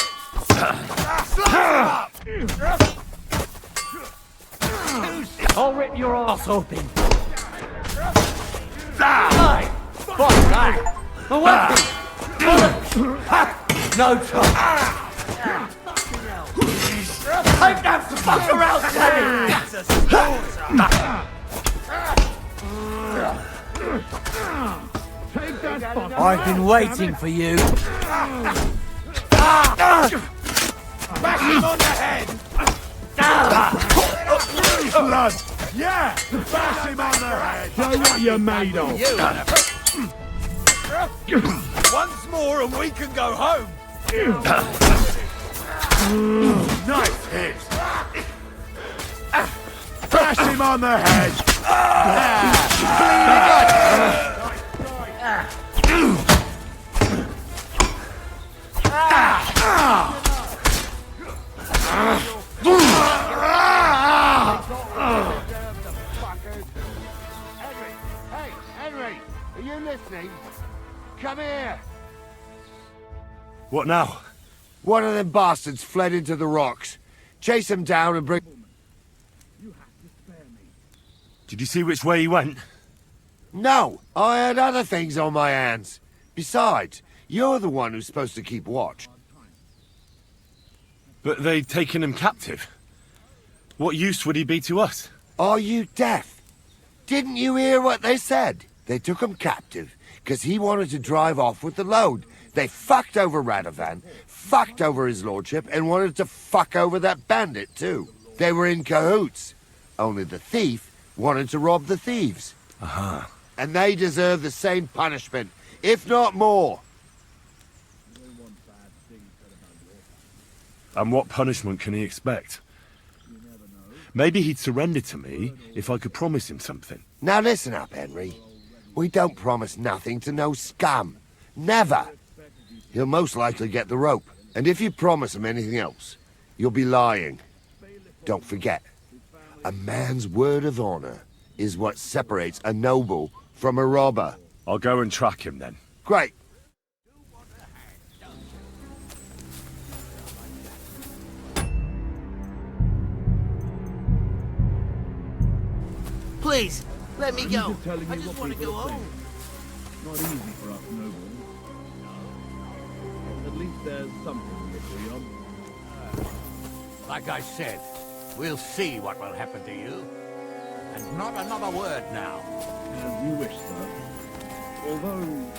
I'll rip your ass open. Fuck that! A weapon! No trouble. Take that fucker outside! I've been waiting for you. Bash him on the head! Blood! Yeah! Bash him on the head! Show what you're made of. Once more and we can go home! Nice hit! Bash him on the head! Henry, are you listening? Come here. What now? One of them bastards fled into the rocks. Chase him down and bring... Did you see which way he went? No, I had other things on my hands. Besides, you're the one who's supposed to keep watch. But they'd taken him captive. What use would he be to us? Are you deaf? Didn't you hear what they said? They took him captive because he wanted to drive off with the load. They fucked over Radovan, fucked over his lordship, and wanted to fuck over that bandit too. They were in cahoots. Only the thief wanted to rob the thieves. Aha. And they deserve the same punishment, if not more. And what punishment can he expect? Maybe he'd surrender to me if I could promise him something. Now listen up, Henry. We don't promise nothing to no scum. Never. He'll most likely get the rope. And if you promise him anything else, you'll be lying. Don't forget, a man's word of honor is what separates a noble from a robber. I'll go and track him then. Great. Please, let me go. I just want to go home. Not easy for us nobles. At least there's something to agree on. Like I said, we'll see what will happen to you. And not another word now. As you wish, sir. Although...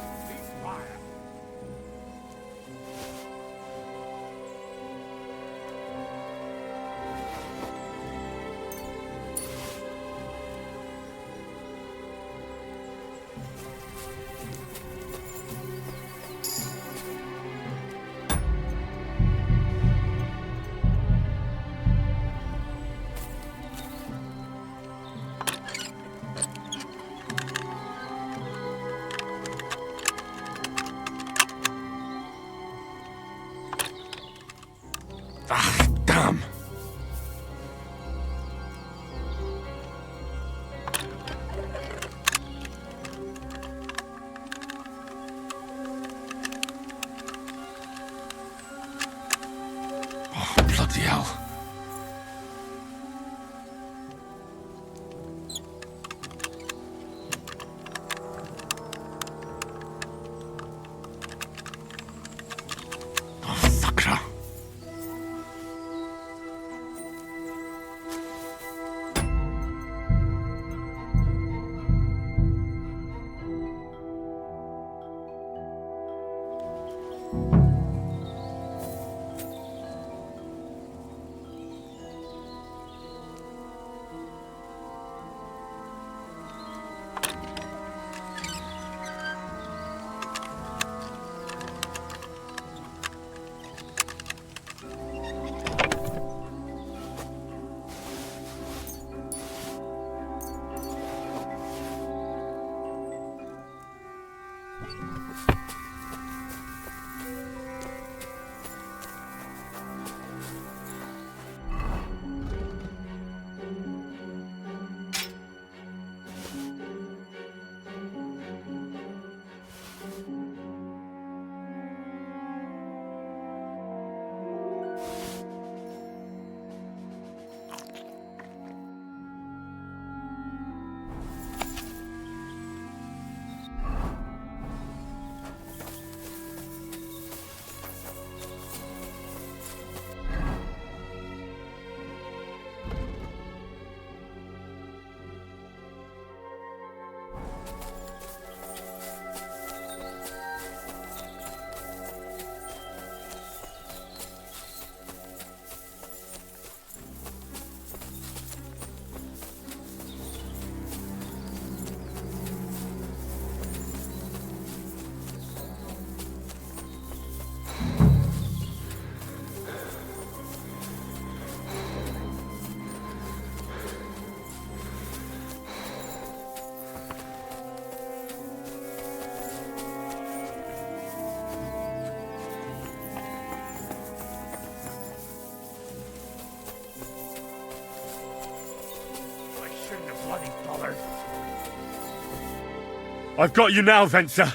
I've got you now, Venser.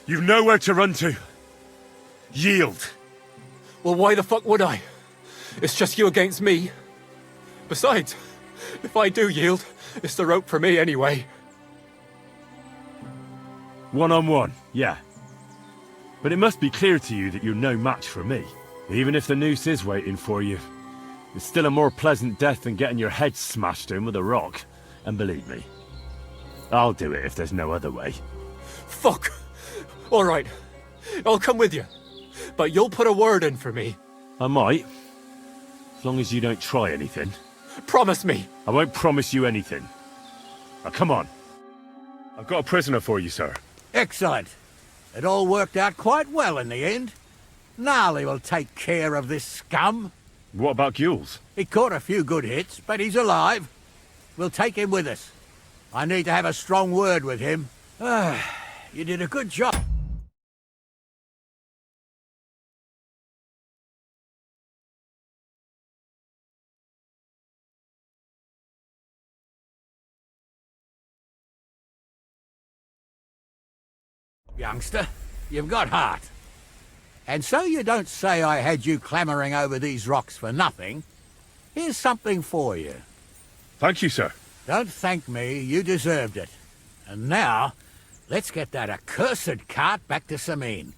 You've nowhere to run to. Yield. Well, why the fuck would I? It's just you against me. Besides, if I do yield, it's the rope for me anyway. One-on-one, yeah. But it must be clear to you that you're no match for me. Even if the noose is waiting for you, it's still a more pleasant death than getting your head smashed in with a rock. And believe me, I'll do it if there's no other way. Fuck! All right, I'll come with you. But you'll put a word in for me. I might. As long as you don't try anything. Promise me. I won't promise you anything. Now come on. I've got a prisoner for you, sir. Excellent. It all worked out quite well in the end. Gnarly will take care of this scum. What about Gules? He caught a few good hits, but he's alive. We'll take him with us. I need to have a strong word with him. You did a good job. Youngster, you've got heart. And so you don't say I had you clambering over these rocks for nothing. Here's something for you. Thank you, sir. Don't thank me, you deserved it. And now, let's get that accursed cart back to Semine.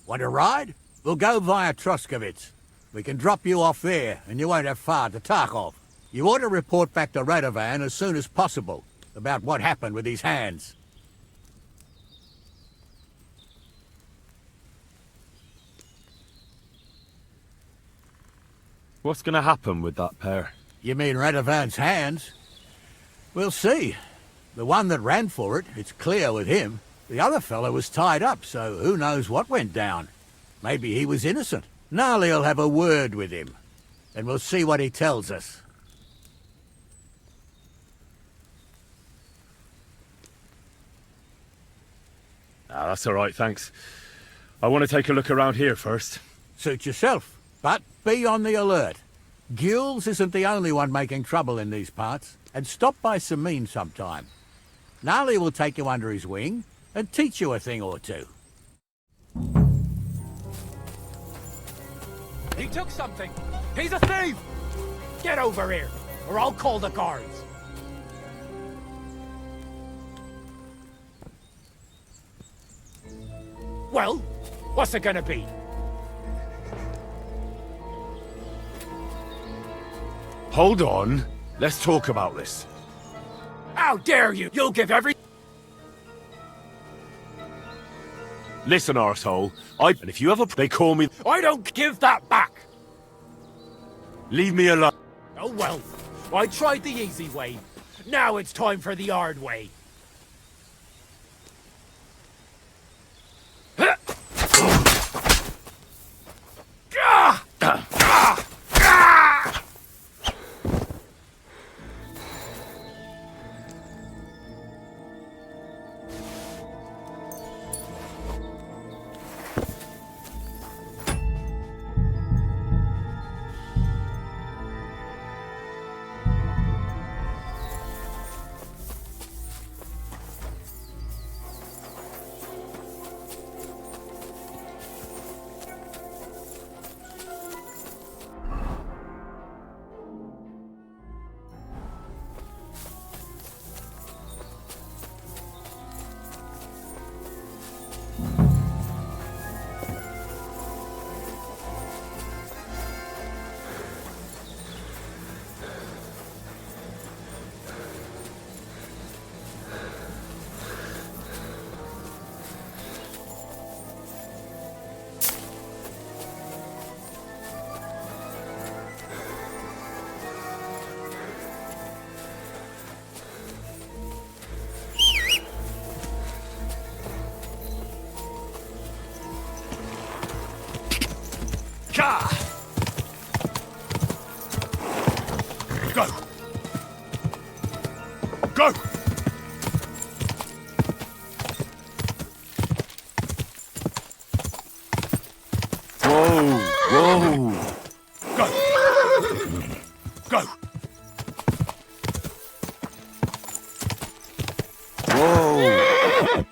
Want to ride? We'll go via Troskovitz. We can drop you off there, and you won't have far to Tarkov. You ought to report back to Radovan as soon as possible about what happened with these hands. What's going to happen with that pair? You mean Radovan's hands? We'll see. The one that ran for it, it's clear with him. The other fellow was tied up, so who knows what went down. Maybe he was innocent. Gnarly'll have a word with him, and we'll see what he tells us. Ah, that's all right, thanks. I want to take a look around here first. Suit yourself, but be on the alert. Gules isn't the only one making trouble in these parts, and stop by Semine sometime. Gnarly will take you under his wing and teach you a thing or two. He took something! He's a thief! Get over here, or I'll call the guards. Well, what's it gonna be? Hold on. Let's talk about this. How dare you! You'll give every... Listen, arsehole. And if you ever... They call me... I don't give that back! Leave me alone. Oh well, I tried the easy way. Now it's time for the hard way. Ka! Go! Go! Whoa! Whoa! Go! Go! Whoa!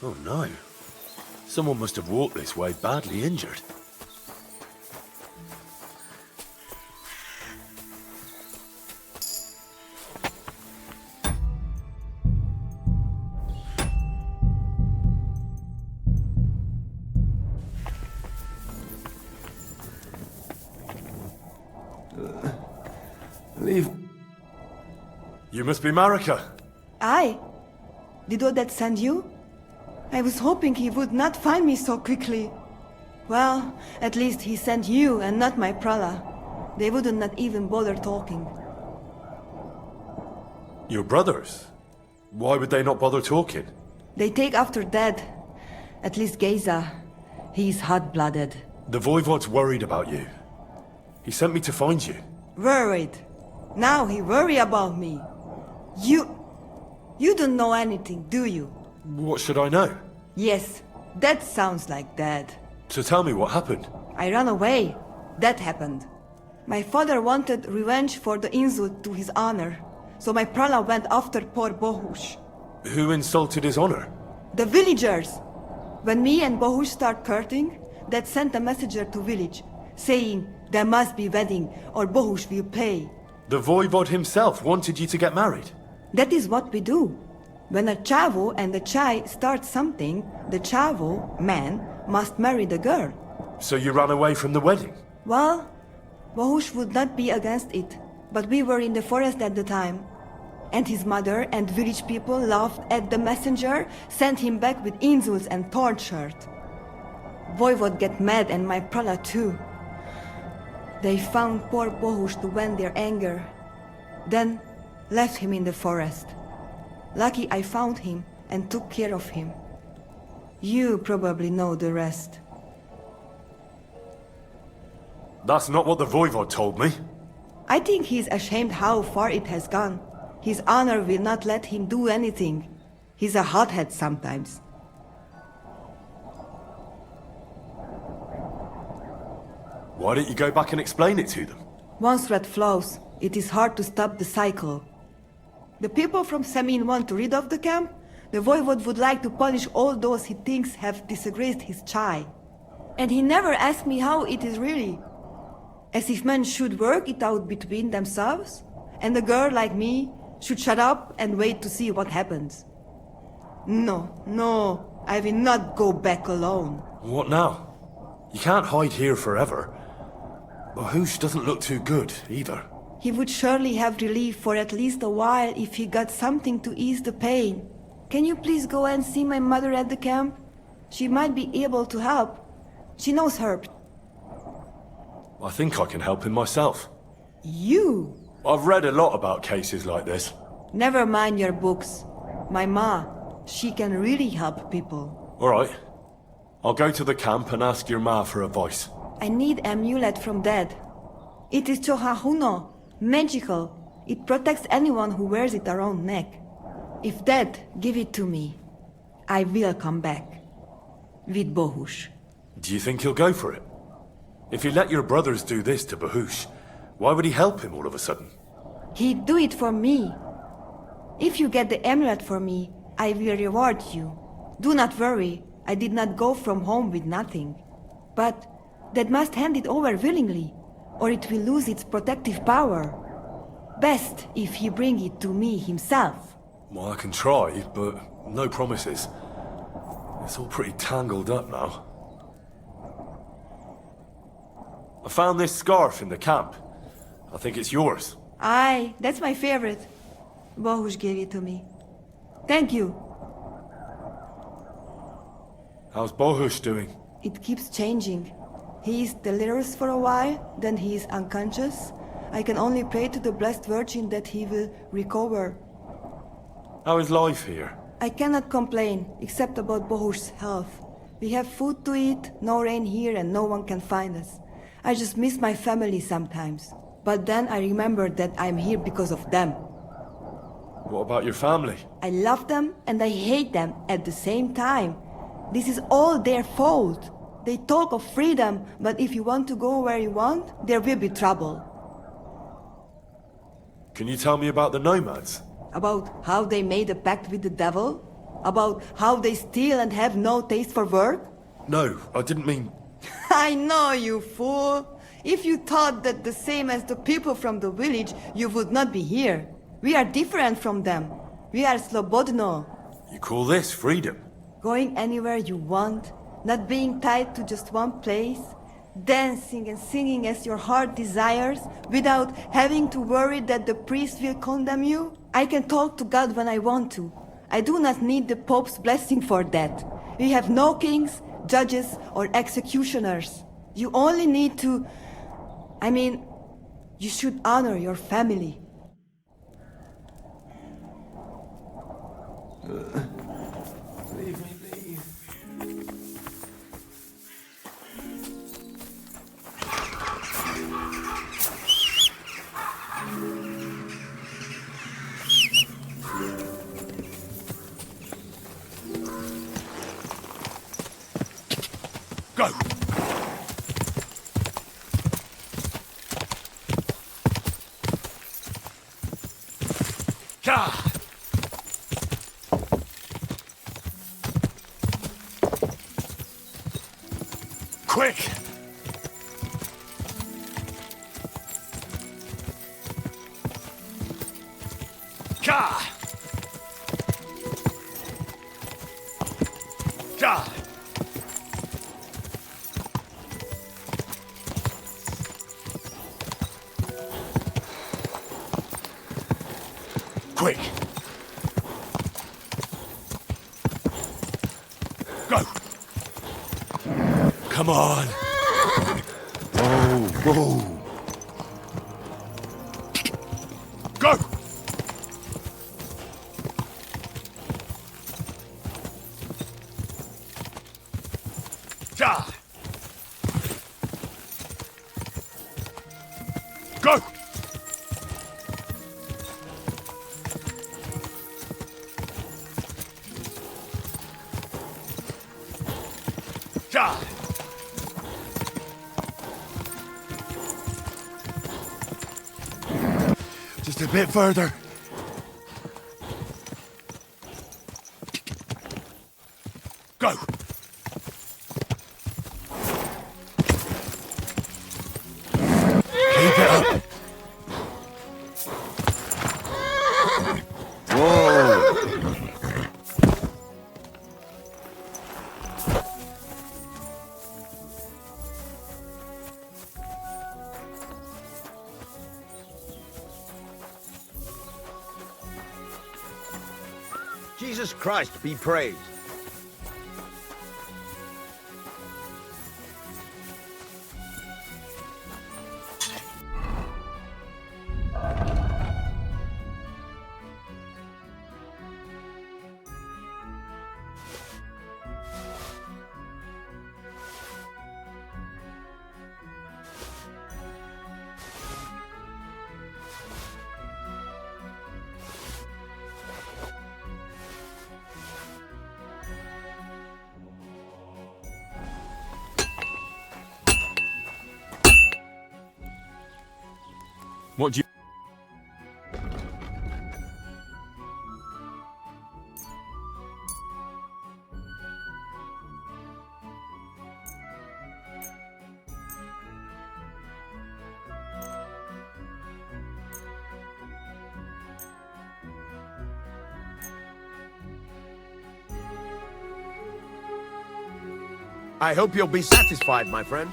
Oh no. Someone must have walked this way badly injured. Leave. You must be Marika. Aye. Did Odette send you? I was hoping he would not find me so quickly. Well, at least he sent you and not my prala. They would not even bother talking. Your brothers? Why would they not bother talking? They take after dead. At least Geza. He's hot-blooded. The Voivod's worried about you. He sent me to find you. Worried. Now he worry about me. You don't know anything, do you? What should I know? Yes, that sounds like Dad. So tell me what happened. I ran away. That happened. My father wanted revenge for the insult to his honor, so my prala went after poor Bohush. Who insulted his honor? The villagers! When me and Bohush start courting, Dad sent a messenger to village, saying there must be wedding or Bohush will pay. The Voivod himself wanted you to get married. That is what we do. When a chavo and a chai start something, the chavo, man, must marry the girl. So you ran away from the wedding? Well, Bohush would not be against it, but we were in the forest at the time. And his mother and village people laughed at the messenger, sent him back with insults and tortured. Voivod get mad and my prala too. They found poor Bohush to vent their anger. Then left him in the forest. Lucky I found him and took care of him. You probably know the rest. That's not what the Voivod told me. I think he's ashamed how far it has gone. His honor will not let him do anything. He's a hothead sometimes. Why don't you go back and explain it to them? Once thread flows, it is hard to stop the cycle. The people from Semine want to rid of the camp. The Voivod would like to punish all those he thinks have disgraced his chai. And he never asked me how it is really. As if men should work it out between themselves, and a girl like me should shut up and wait to see what happens. No, I will not go back alone. What now? You can't hide here forever. Bohush doesn't look too good, either. He would surely have relief for at least a while if he got something to ease the pain. Can you please go and see my mother at the camp? She might be able to help. She knows herb. I think I can help him myself. You? I've read a lot about cases like this. Never mind your books. My ma, she can really help people. All right. I'll go to the camp and ask your ma for advice. I need amulet from Dad. It is Chohahuno, magical. It protects anyone who wears it around neck. If Dad give it to me, I will come back. With Bohush. Do you think he'll go for it? If he let your brothers do this to Bohush, why would he help him all of a sudden? He'd do it for me. If you get the amulet for me, I will reward you. Do not worry, I did not go from home with nothing. But Dad must hand it over willingly, or it will lose its protective power. Best if he bring it to me himself. Well, I can try, but no promises. It's all pretty tangled up now. I found this scarf in the camp. I think it's yours. Aye, that's my favorite. Bohush gave it to me. Thank you. How's Bohush doing? It keeps changing. He is delirious for a while, then he is unconscious. I can only pray to the Blessed Virgin that he will recover. How is life here? I cannot complain, except about Bohush's health. We have food to eat, no rain here, and no one can find us. I just miss my family sometimes. But then I remember that I'm here because of them. What about your family? I love them and I hate them at the same time. This is all their fault. They talk of freedom, but if you want to go where you want, there will be trouble. Can you tell me about the nomads? About how they made a pact with the devil? About how they steal and have no taste for work? No, I didn't mean... I know, you fool! If you thought that the same as the people from the village, you would not be here. We are different from them. We are slobodno. You call this freedom? Going anywhere you want, not being tied to just one place, dancing and singing as your heart desires, without having to worry that the priest will condemn you. I can talk to God when I want to. I do not need the Pope's blessing for that. We have no kings, judges, or executioners. You only need to... you should honor your family. Leave me be. Go! Ka! Quick! Ka! Ka! Quick! Go! Come on! Whoa! Go! Ja! Go! Ja! Just a bit further. Go! Keep it up. Whoa! Jesus Christ be praised. What do you... I hope you'll be satisfied, my friend.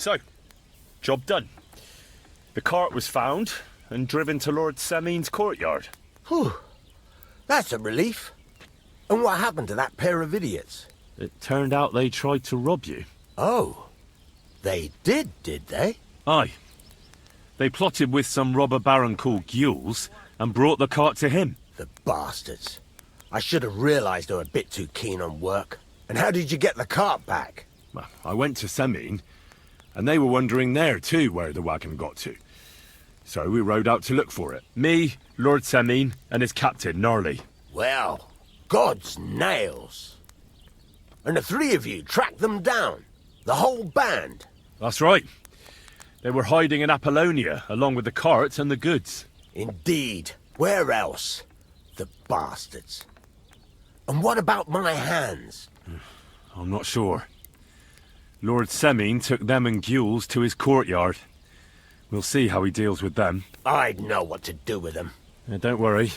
So, job done. The cart was found and driven to Lord Semine's courtyard. Whew. That's a relief. And what happened to that pair of idiots? It turned out they tried to rob you. Oh. They did they? Aye. They plotted with some robber baron called Gules and brought the cart to him. The bastards. I should have realised they were a bit too keen on work. And how did you get the cart back? Well, I went to Semine, and they were wondering there too where the wagon got to. So we rode out to look for it. Me, Lord Semine, and his captain, Gnarly. Well, God's nails. And the three of you tracked them down? The whole band? That's right. They were hiding in Apollonia, along with the carts and the goods. Indeed. Where else? The bastards. And what about my hands? I'm not sure. Lord Semine took them and Gules to his courtyard. We'll see how he deals with them. I'd know what to do with them. Don't worry.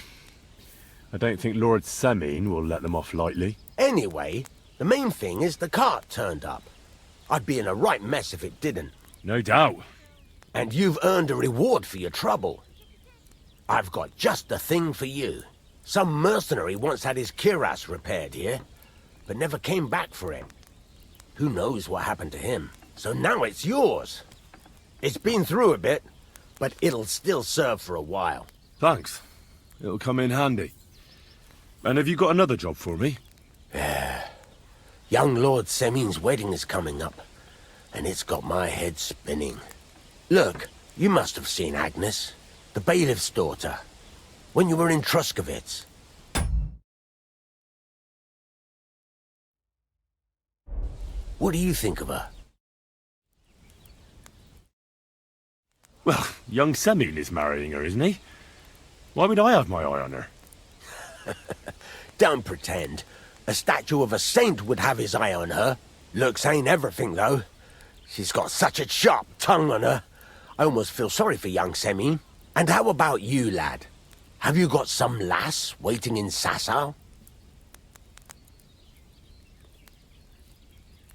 I don't think Lord Semine will let them off lightly. Anyway, the main thing is the cart turned up. I'd be in a right mess if it didn't. No doubt. And you've earned a reward for your trouble. I've got just the thing for you. Some mercenary once had his cuirass repaired here, but never came back for it. Who knows what happened to him? So now it's yours. It's been through a bit, but it'll still serve for a while. Thanks. It'll come in handy. And have you got another job for me? Young Lord Semine's wedding is coming up, and it's got my head spinning. Look, you must have seen Agnes, the bailiff's daughter, when you were in Truscovitz. What do you think of her? Well, young Semine is marrying her, isn't he? Why would I have my eye on her? Don't pretend. A statue of a saint would have his eye on her. Looks ain't everything, though. She's got such a sharp tongue on her. I almost feel sorry for young Semine. And how about you, lad? Have you got some lass waiting in Sasau?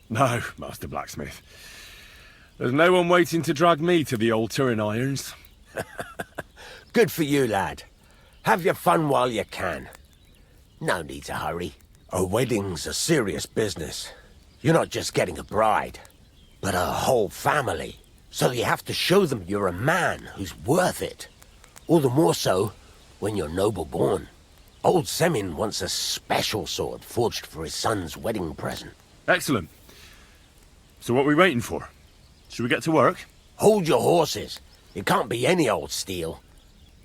No, Master Blacksmith. There's no one waiting to drag me to the altar in irons. Good for you, lad. Have your fun while you can. No need to hurry. A wedding's a serious business. You're not just getting a bride, but a whole family. So you have to show them you're a man who's worth it. All the more so when you're noble-born. Old Semine wants a special sword forged for his son's wedding present. Excellent. So what are we waiting for? Should we get to work? Hold your horses. It can't be any old steel.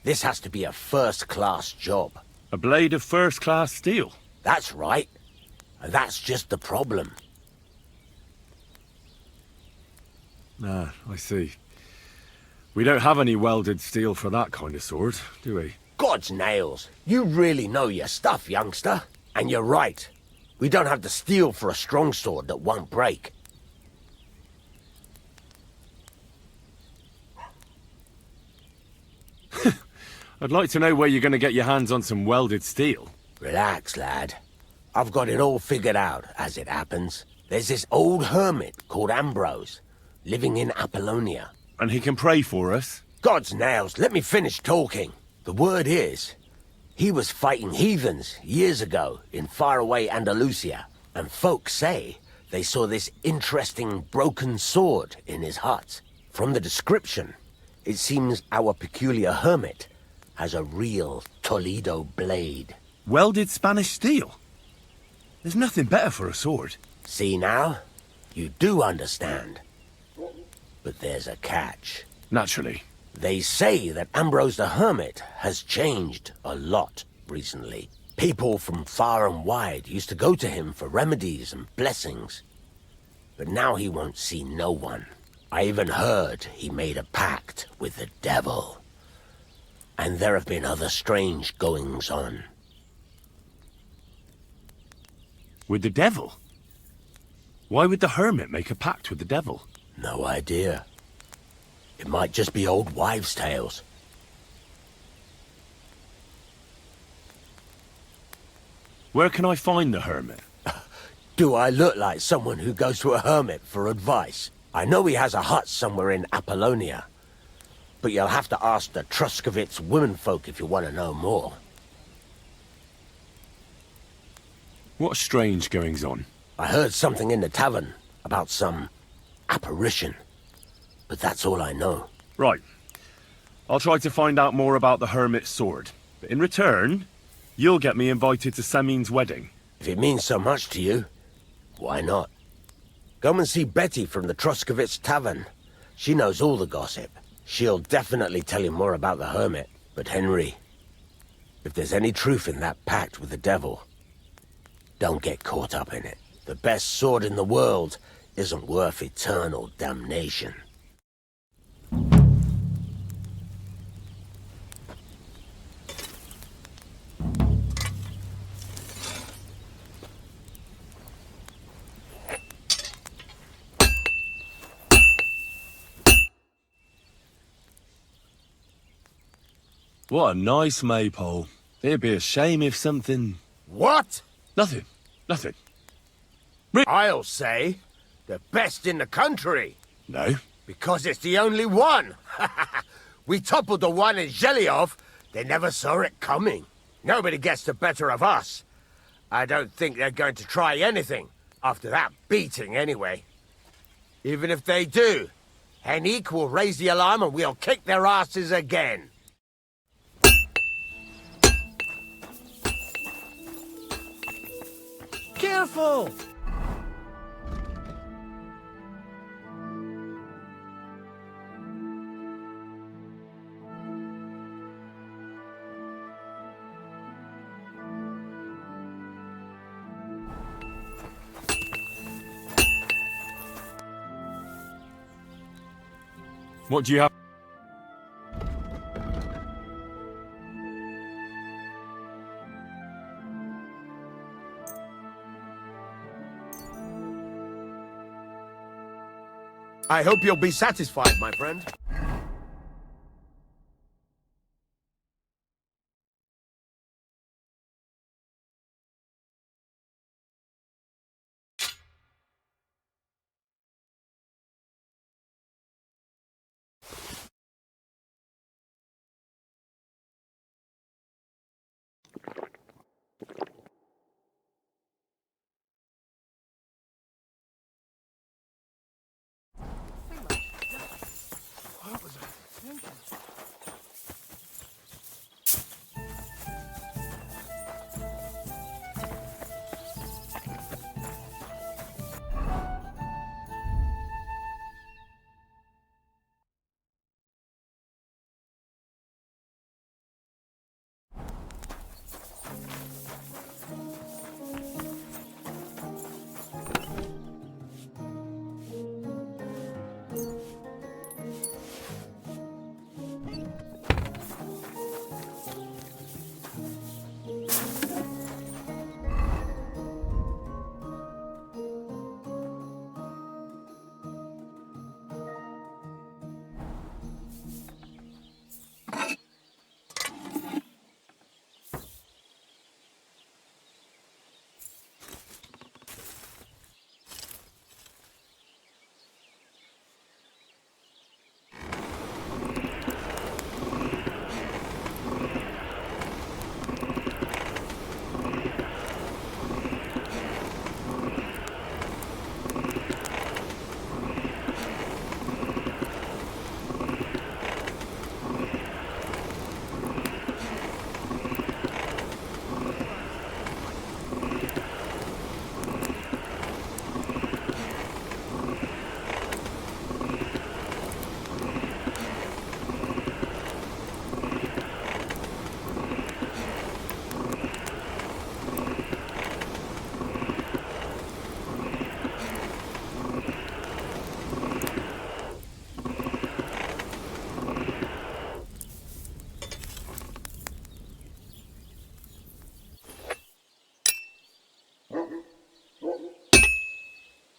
This has to be a first-class job. A blade of first-class steel? That's right. And that's just the problem. Ah, I see. We don't have any welded steel for that kind of sword, do we? God's nails. You really know your stuff, youngster. And you're right. We don't have the steel for a strong sword that won't break. I'd like to know where you're going to get your hands on some welded steel. Relax, lad. I've got it all figured out, as it happens. There's this old hermit called Ambrose, living in Apollonia. And he can pray for us? God's nails, let me finish talking. The word is, he was fighting heathens years ago in faraway Andalusia, and folks say they saw this interesting broken sword in his hut. From the description, it seems our peculiar hermit has a real Toledo blade. Welded Spanish steel? There's nothing better for a sword. See now? You do understand. But there's a catch. Naturally. They say that Ambrose the Hermit has changed a lot recently. People from far and wide used to go to him for remedies and blessings. But now he won't see no one. I even heard he made a pact with the devil. And there have been other strange goings-on. With the devil? Why would the hermit make a pact with the devil? No idea. It might just be old wives' tales. Where can I find the hermit? Do I look like someone who goes to a hermit for advice? I know he has a hut somewhere in Apollonia, but you'll have to ask the Truskovitz womenfolk if you want to know more. What strange goings on? I heard something in the tavern about some apparition, but that's all I know. Right. I'll try to find out more about the Hermit's sword. But in return, you'll get me invited to Semine's wedding. If it means so much to you, why not? Come and see Betty from the Truskovitz tavern. She knows all the gossip. She'll definitely tell you more about the Hermit. But Henry, if there's any truth in that pact with the devil, don't get caught up in it. The best sword in the world isn't worth eternal damnation. What a nice maypole. It'd be a shame if something... What? Nothing. Nothing. I'll say, the best in the country. No. Because it's the only one. We toppled the one in Zhelyov. They never saw it coming. Nobody gets the better of us. I don't think they're going to try anything after that beating anyway. Even if they do, Henrik will raise the alarm and we'll kick their asses again. Careful! What do you have? I hope you'll be satisfied, my friend.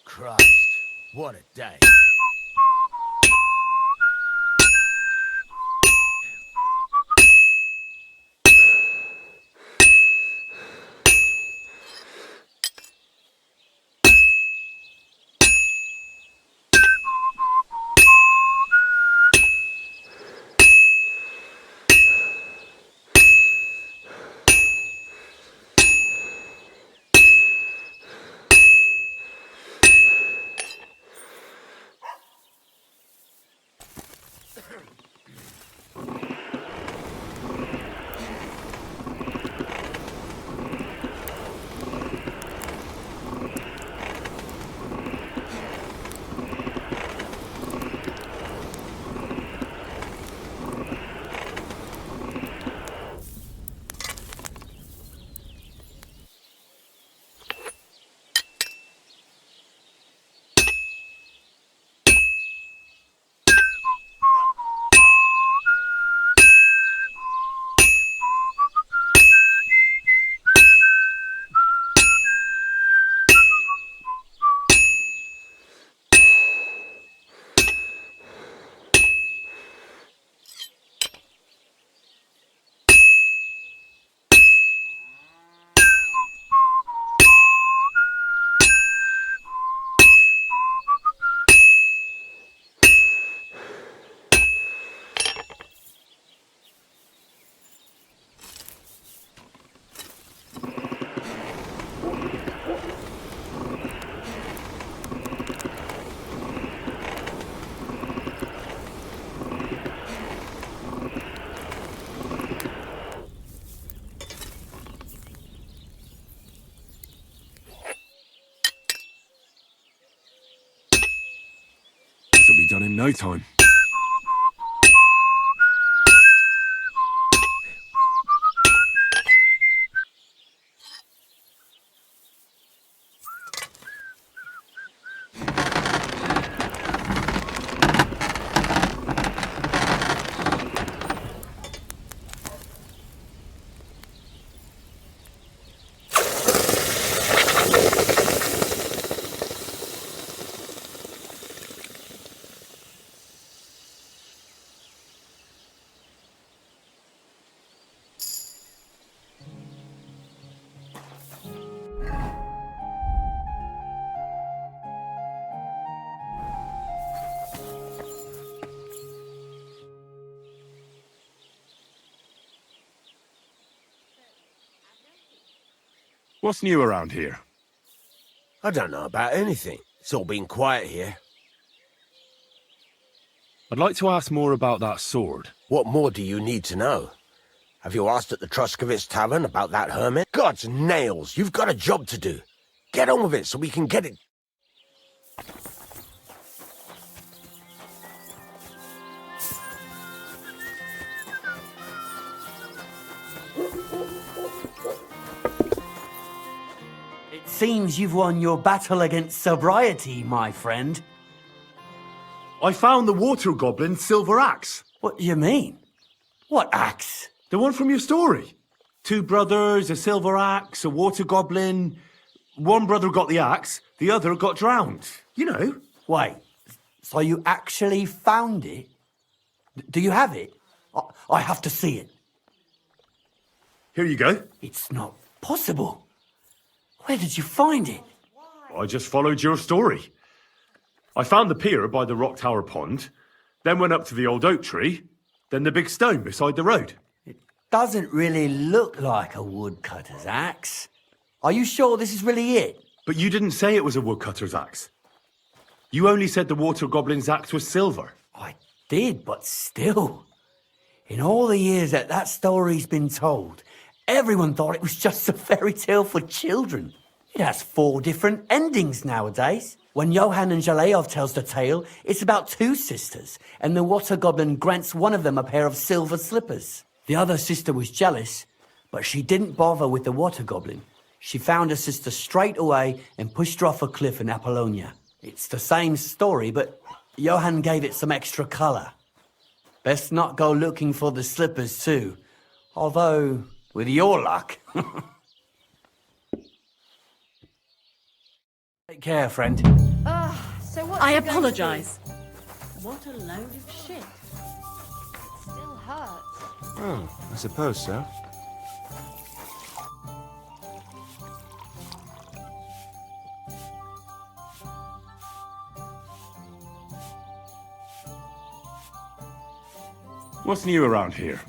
Christ, what a day. be done in no time. What's new around here? I don't know about anything. It's all been quiet here. I'd like to ask more about that sword. What more do you need to know? Have you asked at the Truskovitz Tavern about that hermit? God's nails, you've got a job to do. Get on with it so we can get it. Seems you've won your battle against sobriety, my friend. I found the water goblin's silver axe. What do you mean? What axe? The one from your story. 2 brothers, a silver axe, a water goblin. One brother got the axe, the other got drowned. You know. Wait, so you actually found it? Do you have it? I have to see it. Here you go. It's not possible. Where did you find it? I just followed your story. I found the pier by the rock tower pond, then went up to the old oak tree, then the big stone beside the road. It doesn't really look like a woodcutter's axe. Are you sure this is really it? But you didn't say it was a woodcutter's axe. You only said the water goblin's axe was silver. I did, but still. In all the years that story's been told, everyone thought it was just a fairy tale for children. It has 4 different endings nowadays. When Johann and Zhaleov tells the tale, it's about 2 sisters, and the water goblin grants one of them a pair of silver slippers. The other sister was jealous, but she didn't bother with the water goblin. She found her sister straight away and pushed her off a cliff in Apollonia. It's the same story, but Johann gave it some extra colour. Best not go looking for the slippers too, although, with your luck. Take care, friend. So what? I apologise. What a load of shit. It still hurts. Oh, I suppose so. What's new around here?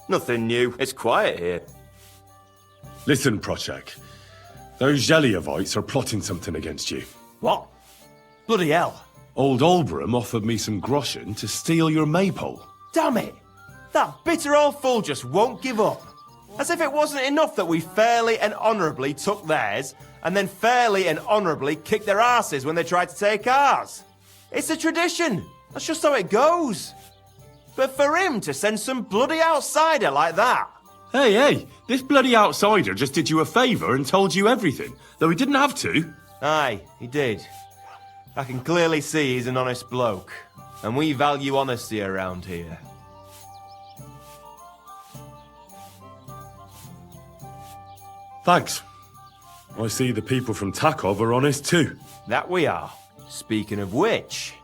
Nothing new. It's quiet here. Listen, Prochek. Those Zheliovites are plotting something against you. What? Bloody hell. Old Olbram offered me some groschen to steal your maypole. Damn it! That bitter old fool just won't give up. As if it wasn't enough that we fairly and honourably took theirs, and then fairly and honourably kicked their asses when they tried to take ours. It's a tradition. That's just how it goes. But for him to send some bloody outsider like that... Hey, this bloody outsider just did you a favour and told you everything, though he didn't have to. Aye, he did. I can clearly see he's an honest bloke, and we value honesty around here. Thanks. I see the people from Takov are honest too. That we are. Speaking of which,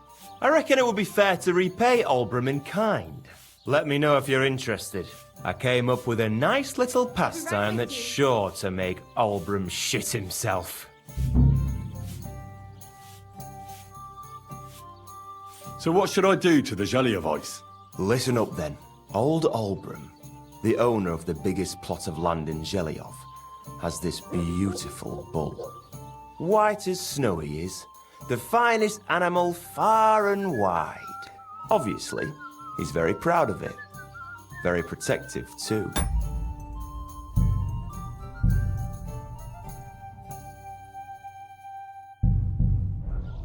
I reckon it would be fair to repay Olbram in kind. Let me know if you're interested. I came up with a nice little pastime that's sure to make Olbram shit himself. So what should I do to the Zheliovites? Listen up then. Old Olbram, the owner of the biggest plot of land in Zheliov, has this beautiful bull. White as snow he is, the finest animal far and wide. Obviously, he's very proud of it. Very protective, too.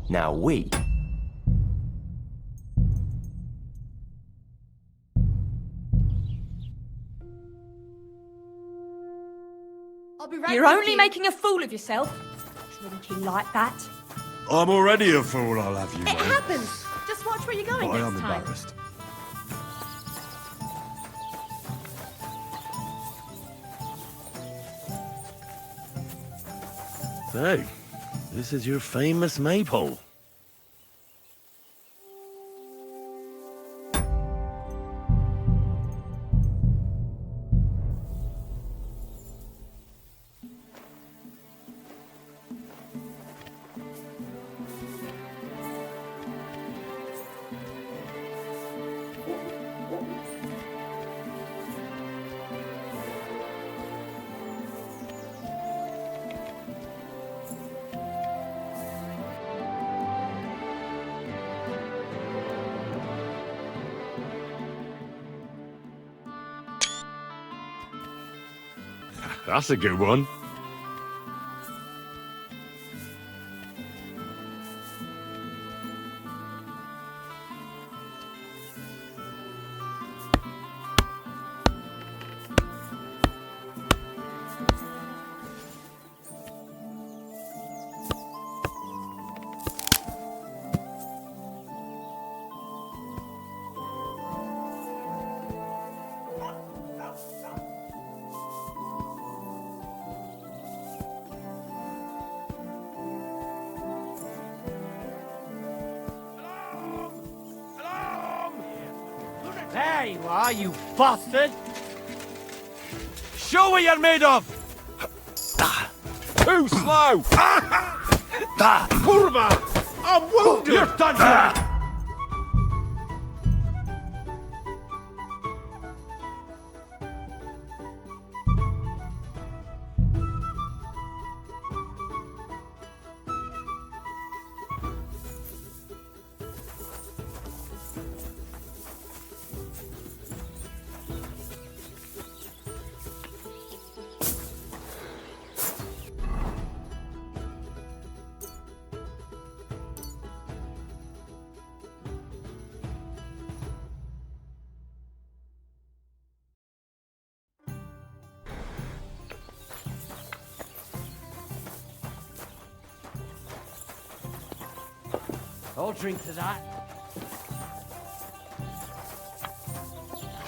Now we You're only making a fool of yourself. Drinking like that. I'm already a fool, I'll have you It know. happens. Just watch where you're going But I am next time. embarrassed. So, this is your famous maypole. That's a good one. There you are, you bastard! Show what you're made of! Too slow! Kurva! I'm wounded! You're done for! I'll drink to that.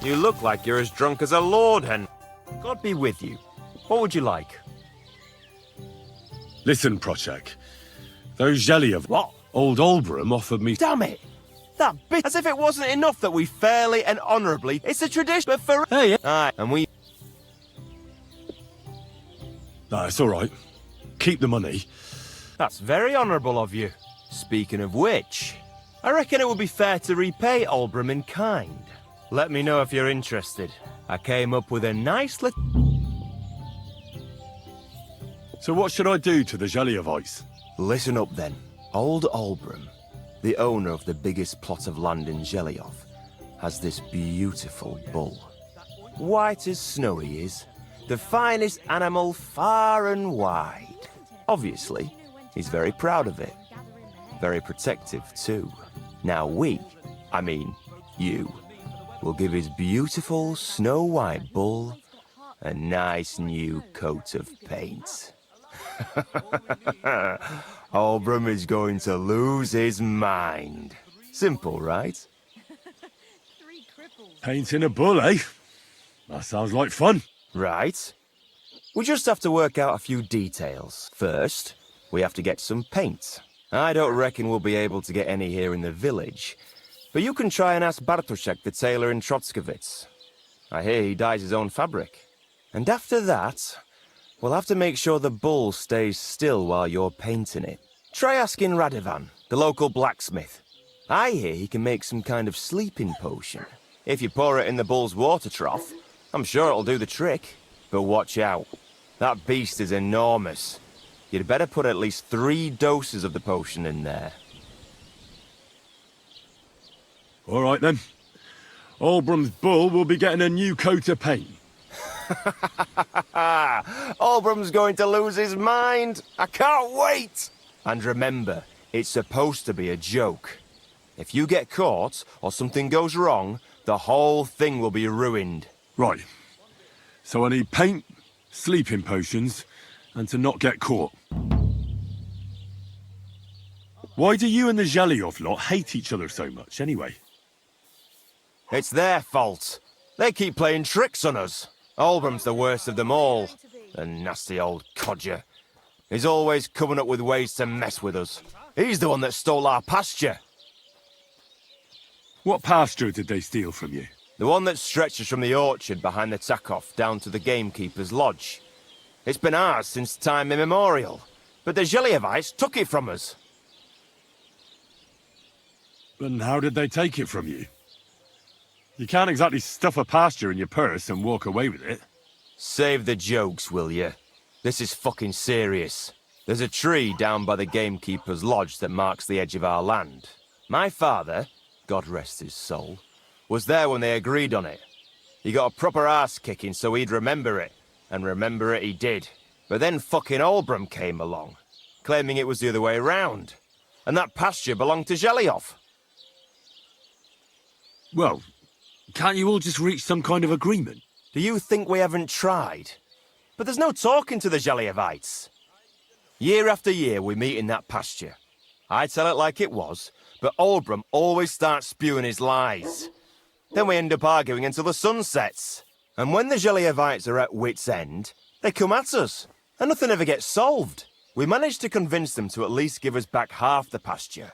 You look like you're as drunk as a lord, Hen. God be with you. What would you like? Listen, Prochek. Those jelly of what? Old Olbram offered me. Damn it! That bitch! As if it wasn't enough that we fairly and honourably. It's a tradition, but for. Hey, aye, and we. No, it's all right. Keep the money. That's very honourable of you. Speaking of which, I reckon it would be fair to repay Olbram in kind. Let me know if you're interested. I came up with a nice little. So what should I do to the jelly of ice? Listen up then. Old Olbram, the owner of the biggest plot of land in Zhelyov, has this beautiful bull. White as snow he is, the finest animal far and wide. Obviously, he's very proud of it. Very protective too. Now you, will give his beautiful snow-white bull a nice new coat of paint. Olbram is going to lose his mind. Simple, right? Painting a bull, eh? That sounds like fun. Right. We just have to work out a few details. First, we have to get some paint. I don't reckon we'll be able to get any here in the village, but you can try and ask Bartoszek, the tailor in Trotskovitz. I hear he dyes his own fabric. And after that, we'll have to make sure the bull stays still while you're painting it. Try asking Radovan, the local blacksmith. I hear he can make some kind of sleeping potion. If you pour it in the bull's water trough, I'm sure it'll do the trick. But watch out. That beast is enormous. You'd better put at least 3 doses of the potion in there. All right, then. Olbram's bull will be getting a new coat of paint. Olbram's going to lose his mind. I can't wait. And remember, it's supposed to be a joke. If you get caught or something goes wrong, the whole thing will be ruined. Right. So I need paint, sleeping potions, and to not get caught. Why do you and the Zhelyov lot hate each other so much, anyway? It's their fault. They keep playing tricks on us. Olbram's the worst of them all. The nasty old codger. He's always coming up with ways to mess with us. He's the one that stole our pasture. What pasture did they steal from you? The one that stretches from the orchard behind the Takov down to the gamekeeper's lodge. It's been ours since time immemorial, but the Zhelyevites took it from us. And how did they take it from you? You can't exactly stuff a pasture in your purse and walk away with it. Save the jokes, will you? This is fucking serious. There's a tree down by the gamekeeper's lodge that marks the edge of our land. My father, God rest his soul, was there when they agreed on it. He got a proper arse-kicking so he'd remember it, and remember it he did. But then fucking Olbram came along, claiming it was the other way round, and that pasture belonged to Zhelyov. Well, can't you all just reach some kind of agreement? Do you think we haven't tried? But there's no talking to the Zhelyevites. Year after year we meet in that pasture. I tell it like it was, but Olbram always starts spewing his lies. Then we end up arguing until the sun sets. And when the Zhelyevites are at wit's end, they come at us, and nothing ever gets solved. We managed to convince them to at least give us back half the pasture.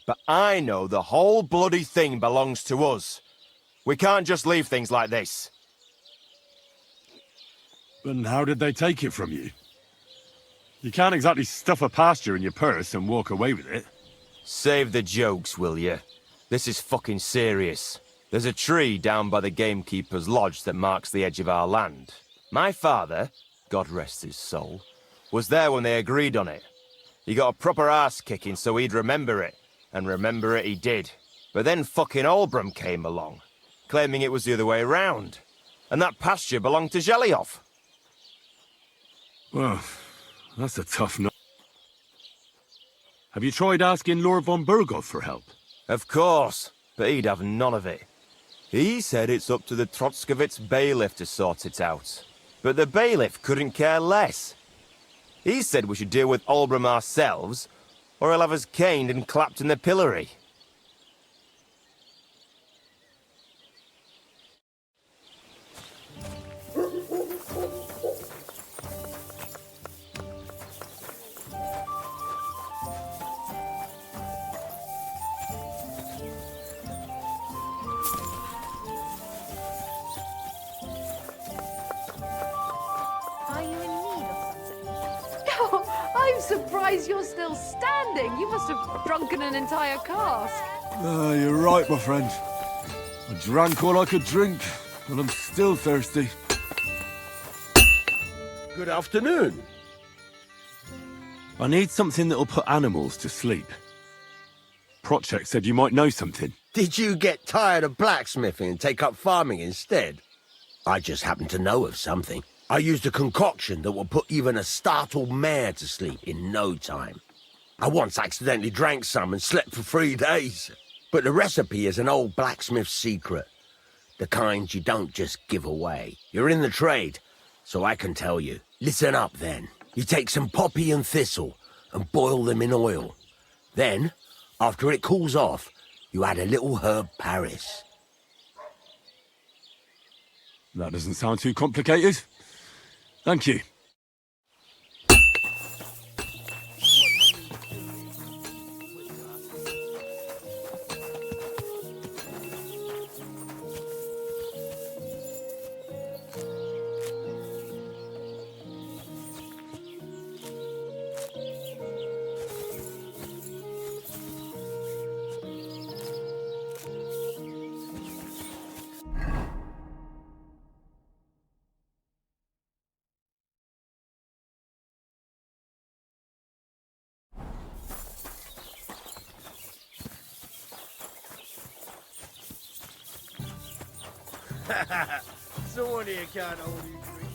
But I know the whole bloody thing belongs to us. We can't just leave things like this. And how did they take it from you? You can't exactly stuff a pasture in your purse and walk away with it. Save the jokes, will you? This is fucking serious. There's a tree down by the gamekeeper's lodge that marks the edge of our land. My father, God rest his soul, was there when they agreed on it. He got a proper arse-kicking so he'd remember it, and remember it he did. But then fucking Olbram came along, claiming it was the other way round, and that pasture belonged to Zhelyov. Well, that's a tough nut. Have you tried asking Lord von Burgov for help? Of course, but he'd have none of it. He said it's up to the Trotskovitz bailiff to sort it out. But the bailiff couldn't care less. He said we should deal with Olbram ourselves, or he'll have us caned and clapped in the pillory. Are you in need of something? Oh, I'm surprised you're still standing. You must have drunken an entire cask. You're right, my friend. I drank all I could drink, and I'm still thirsty. Good afternoon. I need something that'll put animals to sleep. Procek said you might know something. Did you get tired of blacksmithing and take up farming instead? I just happen to know of something. I used a concoction that will put even a startled mare to sleep in no time. I once accidentally drank some and slept for 3 days. But the recipe is an old blacksmith's secret. The kind you don't just give away. You're in the trade, so I can tell you. Listen up then. You take some poppy and thistle and boil them in oil. Then, after it cools off, you add a little herb Paris. That doesn't sound too complicated. Thank you. Someone here can't hold you free.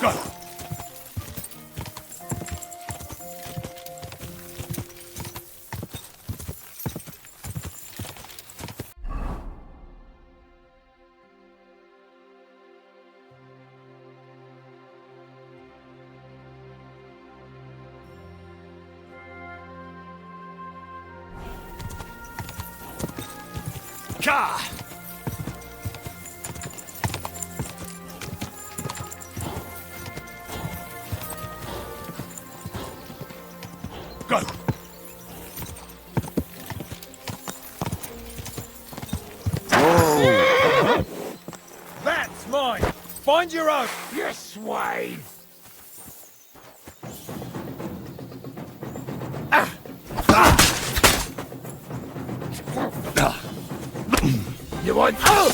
Go! Ka! Go! Whoa! That's mine! Find your own! You swine! You want... I'll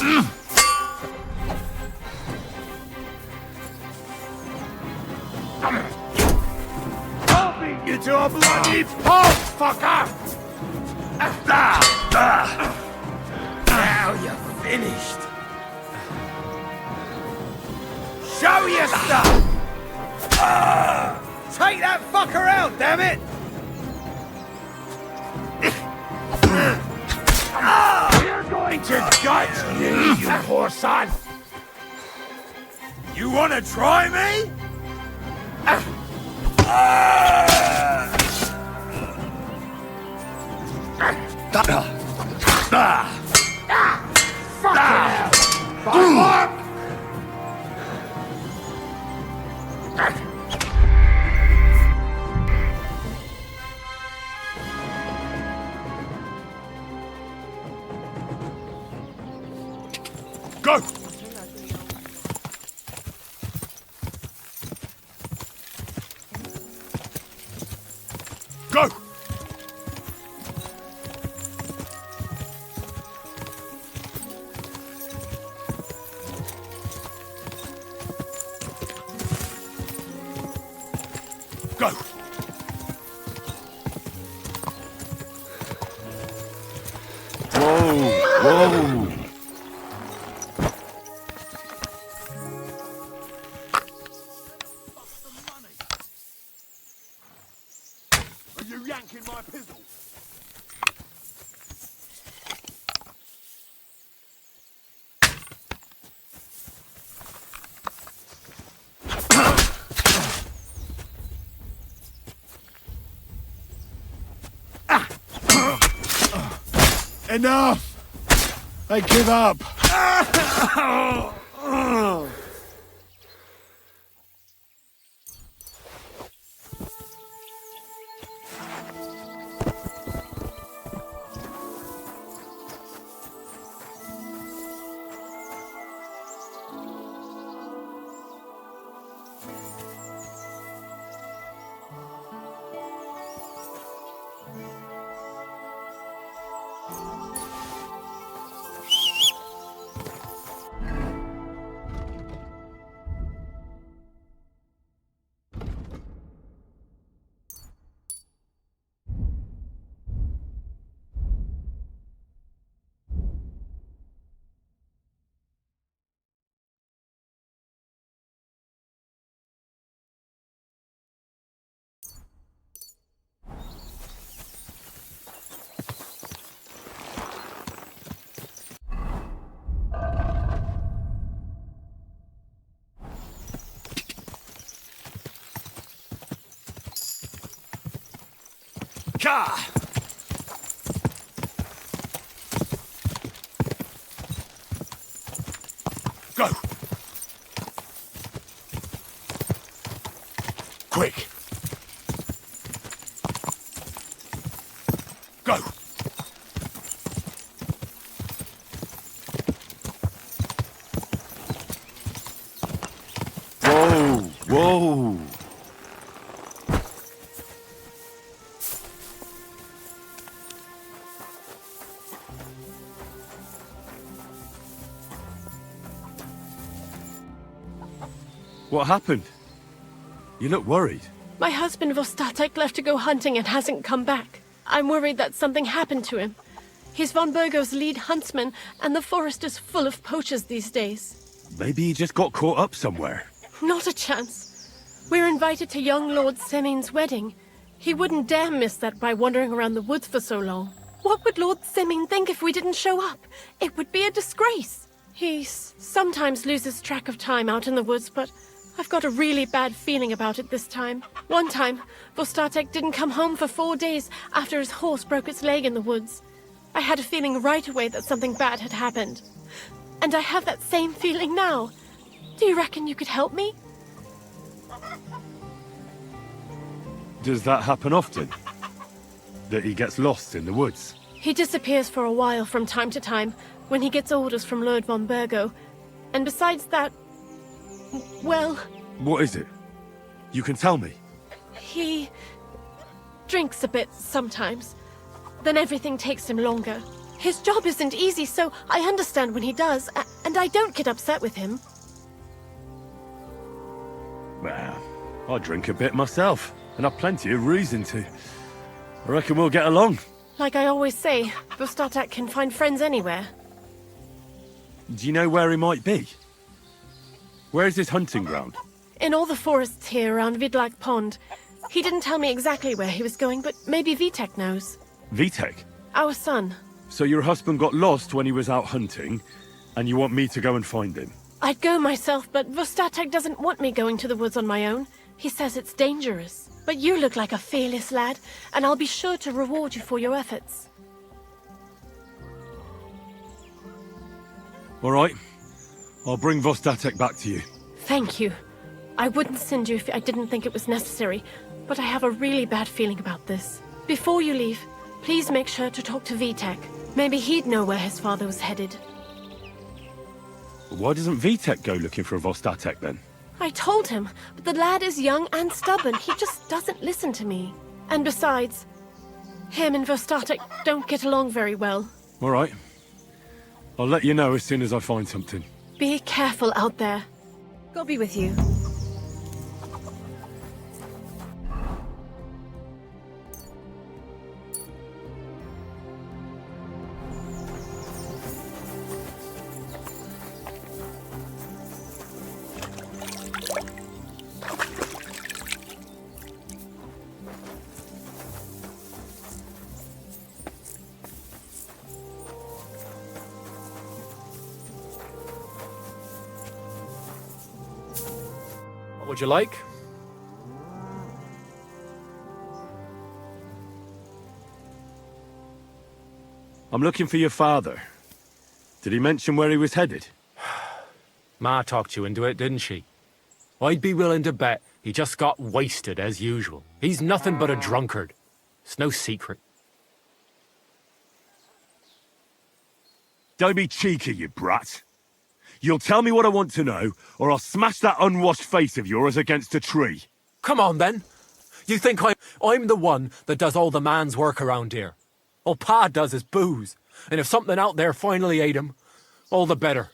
beat you to a bloody pulp, fucker! Now you're finished. Show your stuff! Take that fucker out, damn it! We're going to gut you poor son! You wanna try me? Go! Go! Go! Whoa! Whoa! Are you yanking my pistol? Enough! I give up. Ka! Go! Quick! Go! Whoa! Whoa! What happened? You look worried. My husband Vostatek left to go hunting and hasn't come back. I'm worried that something happened to him. He's von Burgo's lead huntsman, and the forest is full of poachers these days. Maybe he just got caught up somewhere. Not a chance. We're invited to young Lord Semine's wedding. He wouldn't dare miss that by wandering around the woods for so long. What would Lord Semine think if we didn't show up? It would be a disgrace. He sometimes loses track of time out in the woods, but I've got a really bad feeling about it this time. One time, Vostatek didn't come home for 4 days after his horse broke its leg in the woods. I had a feeling right away that something bad had happened. And I have that same feeling now. Do you reckon you could help me? Does that happen often? That he gets lost in the woods? He disappears for a while from time to time when he gets orders from Lord von Burgo. And besides that, well... What is it? You can tell me. He drinks a bit sometimes. Then everything takes him longer. His job isn't easy, so I understand when he does, and I don't get upset with him. Well, I drink a bit myself, and I've plenty of reason to. I reckon we'll get along. Like I always say, Vostatek can find friends anywhere. Do you know where he might be? Where is his hunting ground? In all the forests here around Vidlak Pond. He didn't tell me exactly where he was going, but maybe Vitek knows. Vitek? Our son. So your husband got lost when he was out hunting, and you want me to go and find him? I'd go myself, but Vostatek doesn't want me going to the woods on my own. He says it's dangerous. But you look like a fearless lad, and I'll be sure to reward you for your efforts. All right. I'll bring Vostatek back to you. Thank you. I wouldn't send you if I didn't think it was necessary, but I have a really bad feeling about this. Before you leave, please make sure to talk to Vitek. Maybe he'd know where his father was headed. Why doesn't Vitek go looking for Vostatek then? I told him, but the lad is young and stubborn. He just doesn't listen to me. And besides, him and Vostatek don't get along very well. All right. I'll let you know as soon as I find something. Be careful out there. God be with you. What would you like? I'm looking for your father. Did he mention where he was headed? Ma talked you into it, didn't she? I'd be willing to bet he just got wasted as usual. He's nothing but a drunkard. It's no secret. Don't be cheeky, you brat. You'll tell me what I want to know, or I'll smash that unwashed face of yours against a tree. Come on, then. You think I'm the one that does all the man's work around here? All Pa does is booze. And if something out there finally ate him, all the better.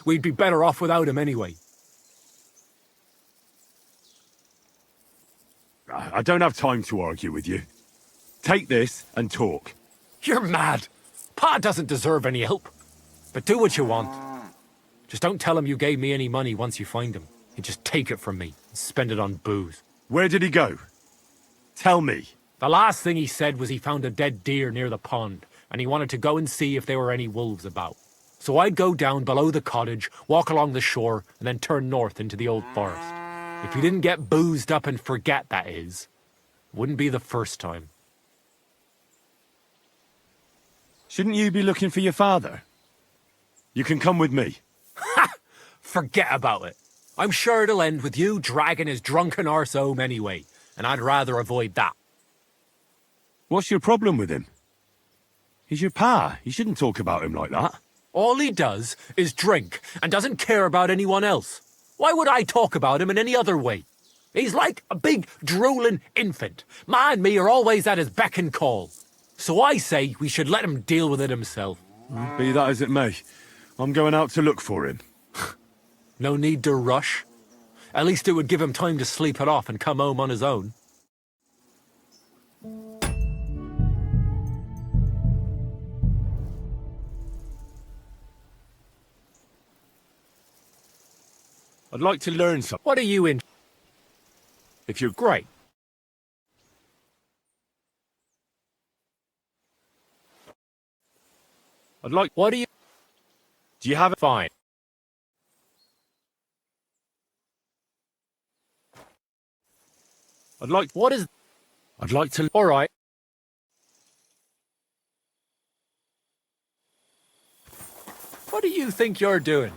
We'd be better off without him anyway. I don't have time to argue with you. Take this and talk. You're mad. Pa doesn't deserve any help. But do what you want. Just don't tell him you gave me any money once you find him. He'd just take it from me and spend it on booze. Where did he go? Tell me. The last thing he said was he found a dead deer near the pond, and he wanted to go and see if there were any wolves about. So I'd go down below the cottage, walk along the shore, and then turn north into the old forest. If he didn't get boozed up and forget, that is, wouldn't be the first time. Shouldn't you be looking for your father? You can come with me. Ha! Forget about it. I'm sure it'll end with you dragging his drunken arse home anyway, and I'd rather avoid that. What's your problem with him? He's your pa. You shouldn't talk about him like that. All he does is drink and doesn't care about anyone else. Why would I talk about him in any other way? He's like a big, drooling infant. Ma and me are always at his beck and call. So I say we should let him deal with it himself. Be that as it may, I'm going out to look for him. No need to rush. At least it would give him time to sleep it off and come home on his own. I'd like to learn something. What are you in? If you're Great. I'd like... What do you... Do you have it? Fine. I'd like... What is... I'd like to... All right. What do you think you're doing?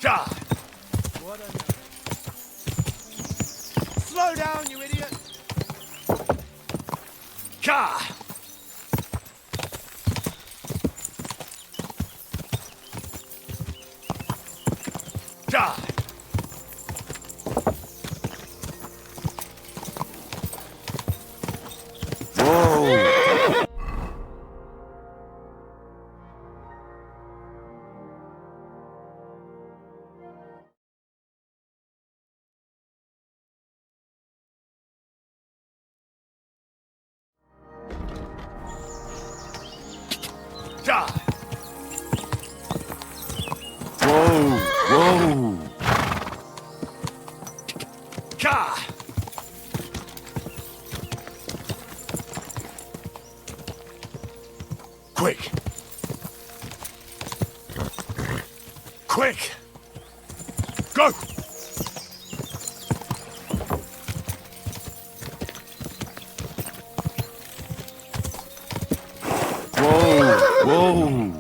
God! Slow down, you idiot! God! God! Whoa! God! Whoa! Whoa! God! Quick! Quick! Go! Whoa! Whoa!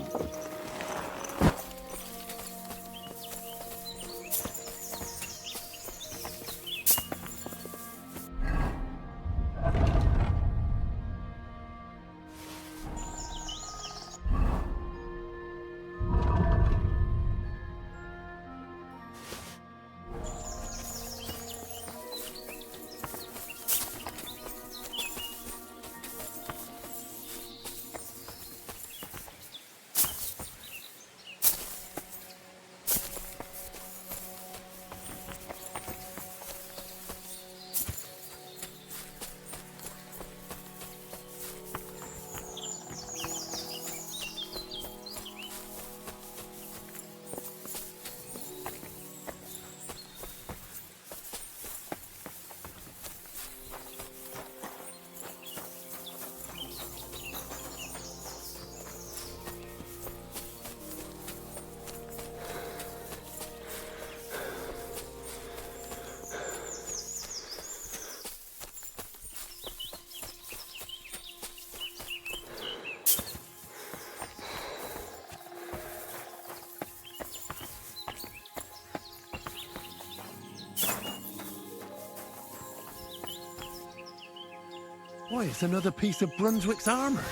Why, it's another piece of Brunswick's armour.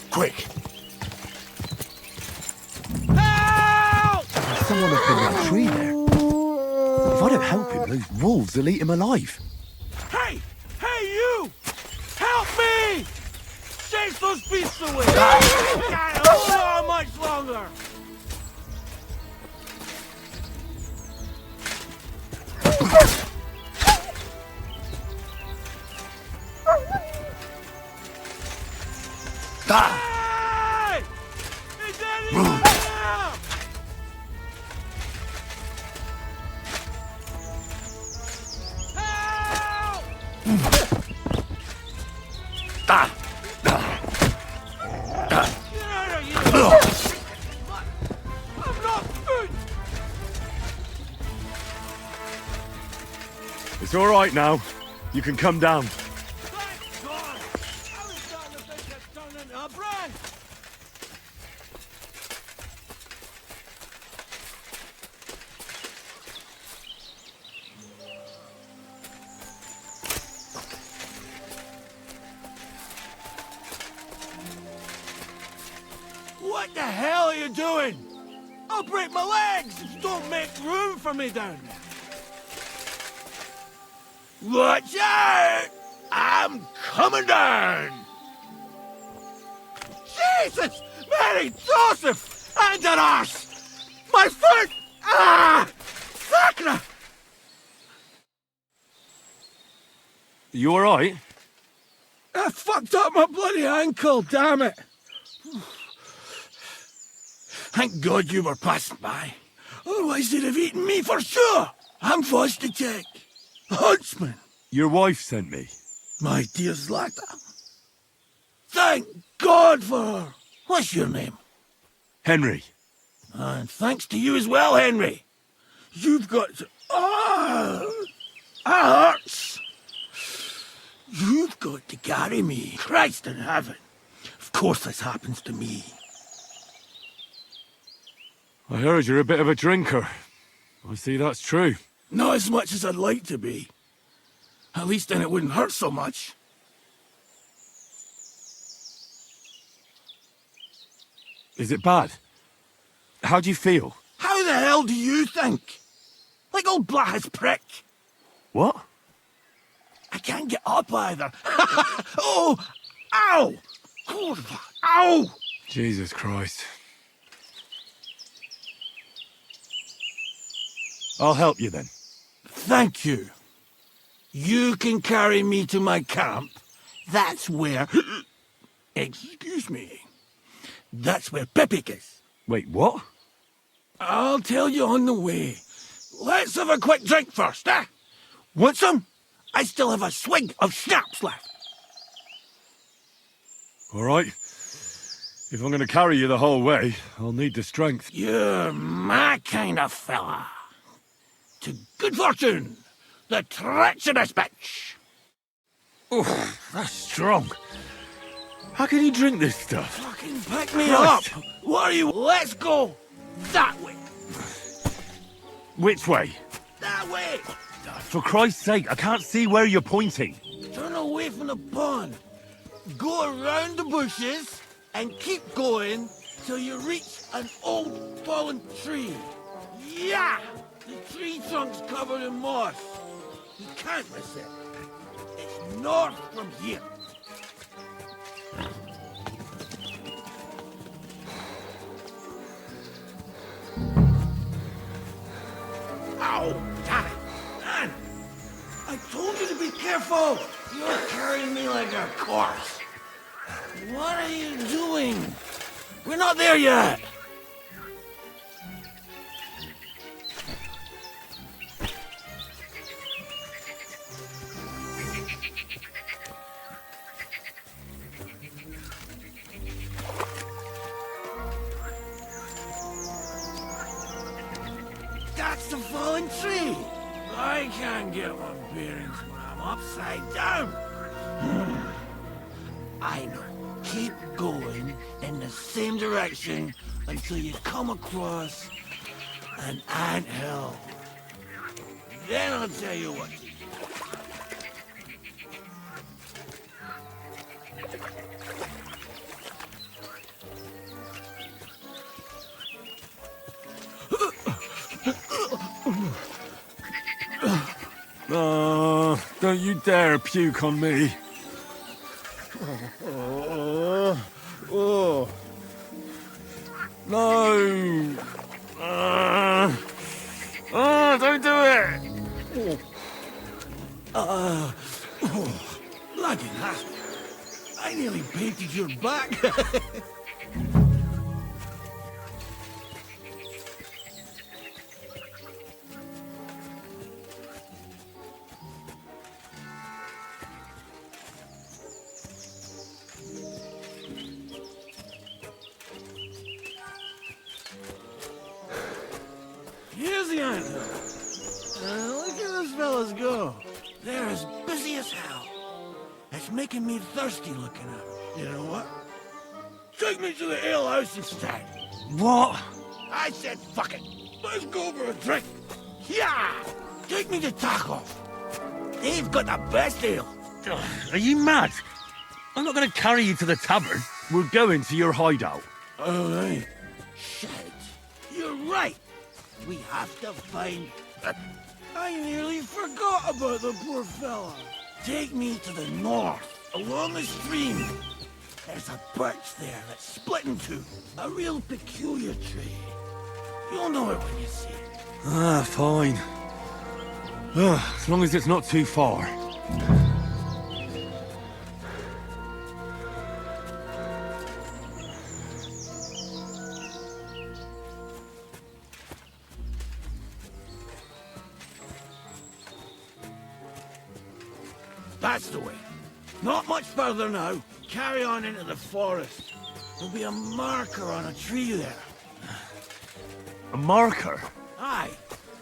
Quick! Someone up in that tree there. If I don't help him, those wolves will eat him alive. Hey! Hey, you! Help me! Chase those beasts away! Can't hold on much longer! Hey! Is anyone there? It's all right now. You can come down. What the hell are you doing? I'll break my legs if you don't make room for me down there. Watch out! I'm coming down! Jesus! Mary Joseph! And an arse! My foot! Ah! Sacra! You all right? I fucked up my bloody ankle, damn it! Thank God you were passing by. Otherwise they'd have eaten me for sure. I'm Vostatek, huntsman. Your wife sent me. My dear Zlata. Thank God for her. What's your name? Henry. And thanks to you as well, Henry. You've got to... that hurts. You've got to carry me. Christ in heaven. Of course this happens to me. I heard you're a bit of a drinker. I see that's true. Not as much as I'd like to be. At least then it wouldn't hurt so much. Is it bad? How do you feel? How the hell do you think? Like old Blaha's prick. What? I can't get up either. Oh! Ow! Kurwa! Ow! Jesus Christ. I'll help you then. Thank you. You can carry me to my camp. That's where... Excuse me. That's where Pepik is. Wait, what? I'll tell you on the way. Let's have a quick drink first, eh? Want some? I still have a swig of schnapps left. All right. If I'm going to carry you the whole way, I'll need the strength. You're my kind of fella. To good fortune, the treacherous bitch. Oof, that's strong. How can you drink this stuff? Fucking pick me Christ. up. What are you? Let's go that way. Which way? That way. For Christ's sake, I can't see where you're pointing. Turn away from the pond. Go around the bushes and keep going till you reach an old fallen tree. Yeah! The tree trunk's covered in moss. You can't miss it. It's north from here. Ow! Damn it! Man! I told you to be careful! You're carrying me like a corpse. What are you doing? We're not there yet! That's the fallen tree! I can't get my bearings when I'm upside down. I know. Keep going in the same direction until you come across an anthill. Then I'll tell you what to do. Don't you dare puke on me. No! Don't do it! Bloody hell. I nearly painted your back. Here's the anthill. Look at those fellas go. They're as busy as hell. It's making me thirsty looking at them. You know what? Take me to the alehouse instead. What? I said fuck it. Let's go for a drink. Yeah! Take me to Takov. They've got the best ale. Are you mad? I'm not going to carry you to the tavern. We're going to your hideout. All right. Shit. You're right. We have to find... I nearly forgot about the poor fella. Take me to the north, along the stream. There's a birch there that's split in two. A real peculiar tree. You'll know it when you see it. Ah, fine. As long as it's not too far. That's the way. Not much further now. Carry on into the forest. There'll be a marker on a tree there. A marker? Aye.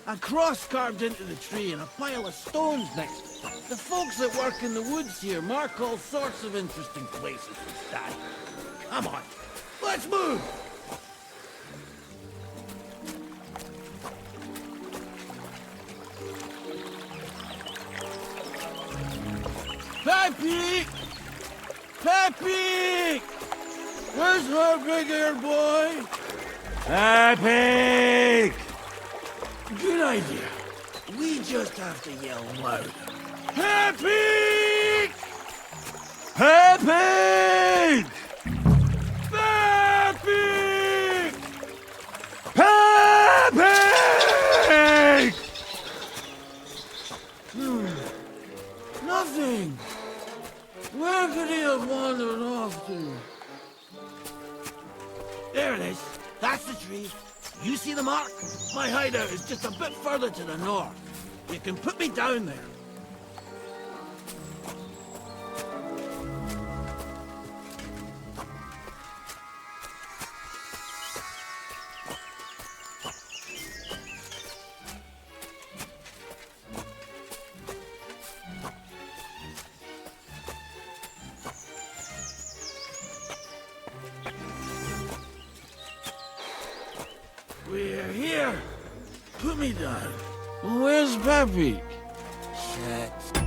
A cross carved into the tree and a pile of stones next to it. The folks that work in the woods here mark all sorts of interesting places with that. Come on. Let's move! Peppy! Peppy! Where's our big-eared boy? Epic! Good idea. We just have to yell louder. Peppy! Epic! Peppy! Epic! Nothing. Where could he have wandered off to? There it is. That's the tree. You see the mark? My hideout is just a bit further to the north. You can put me down there. We're here. Put me down. Where's Pappy? Shit.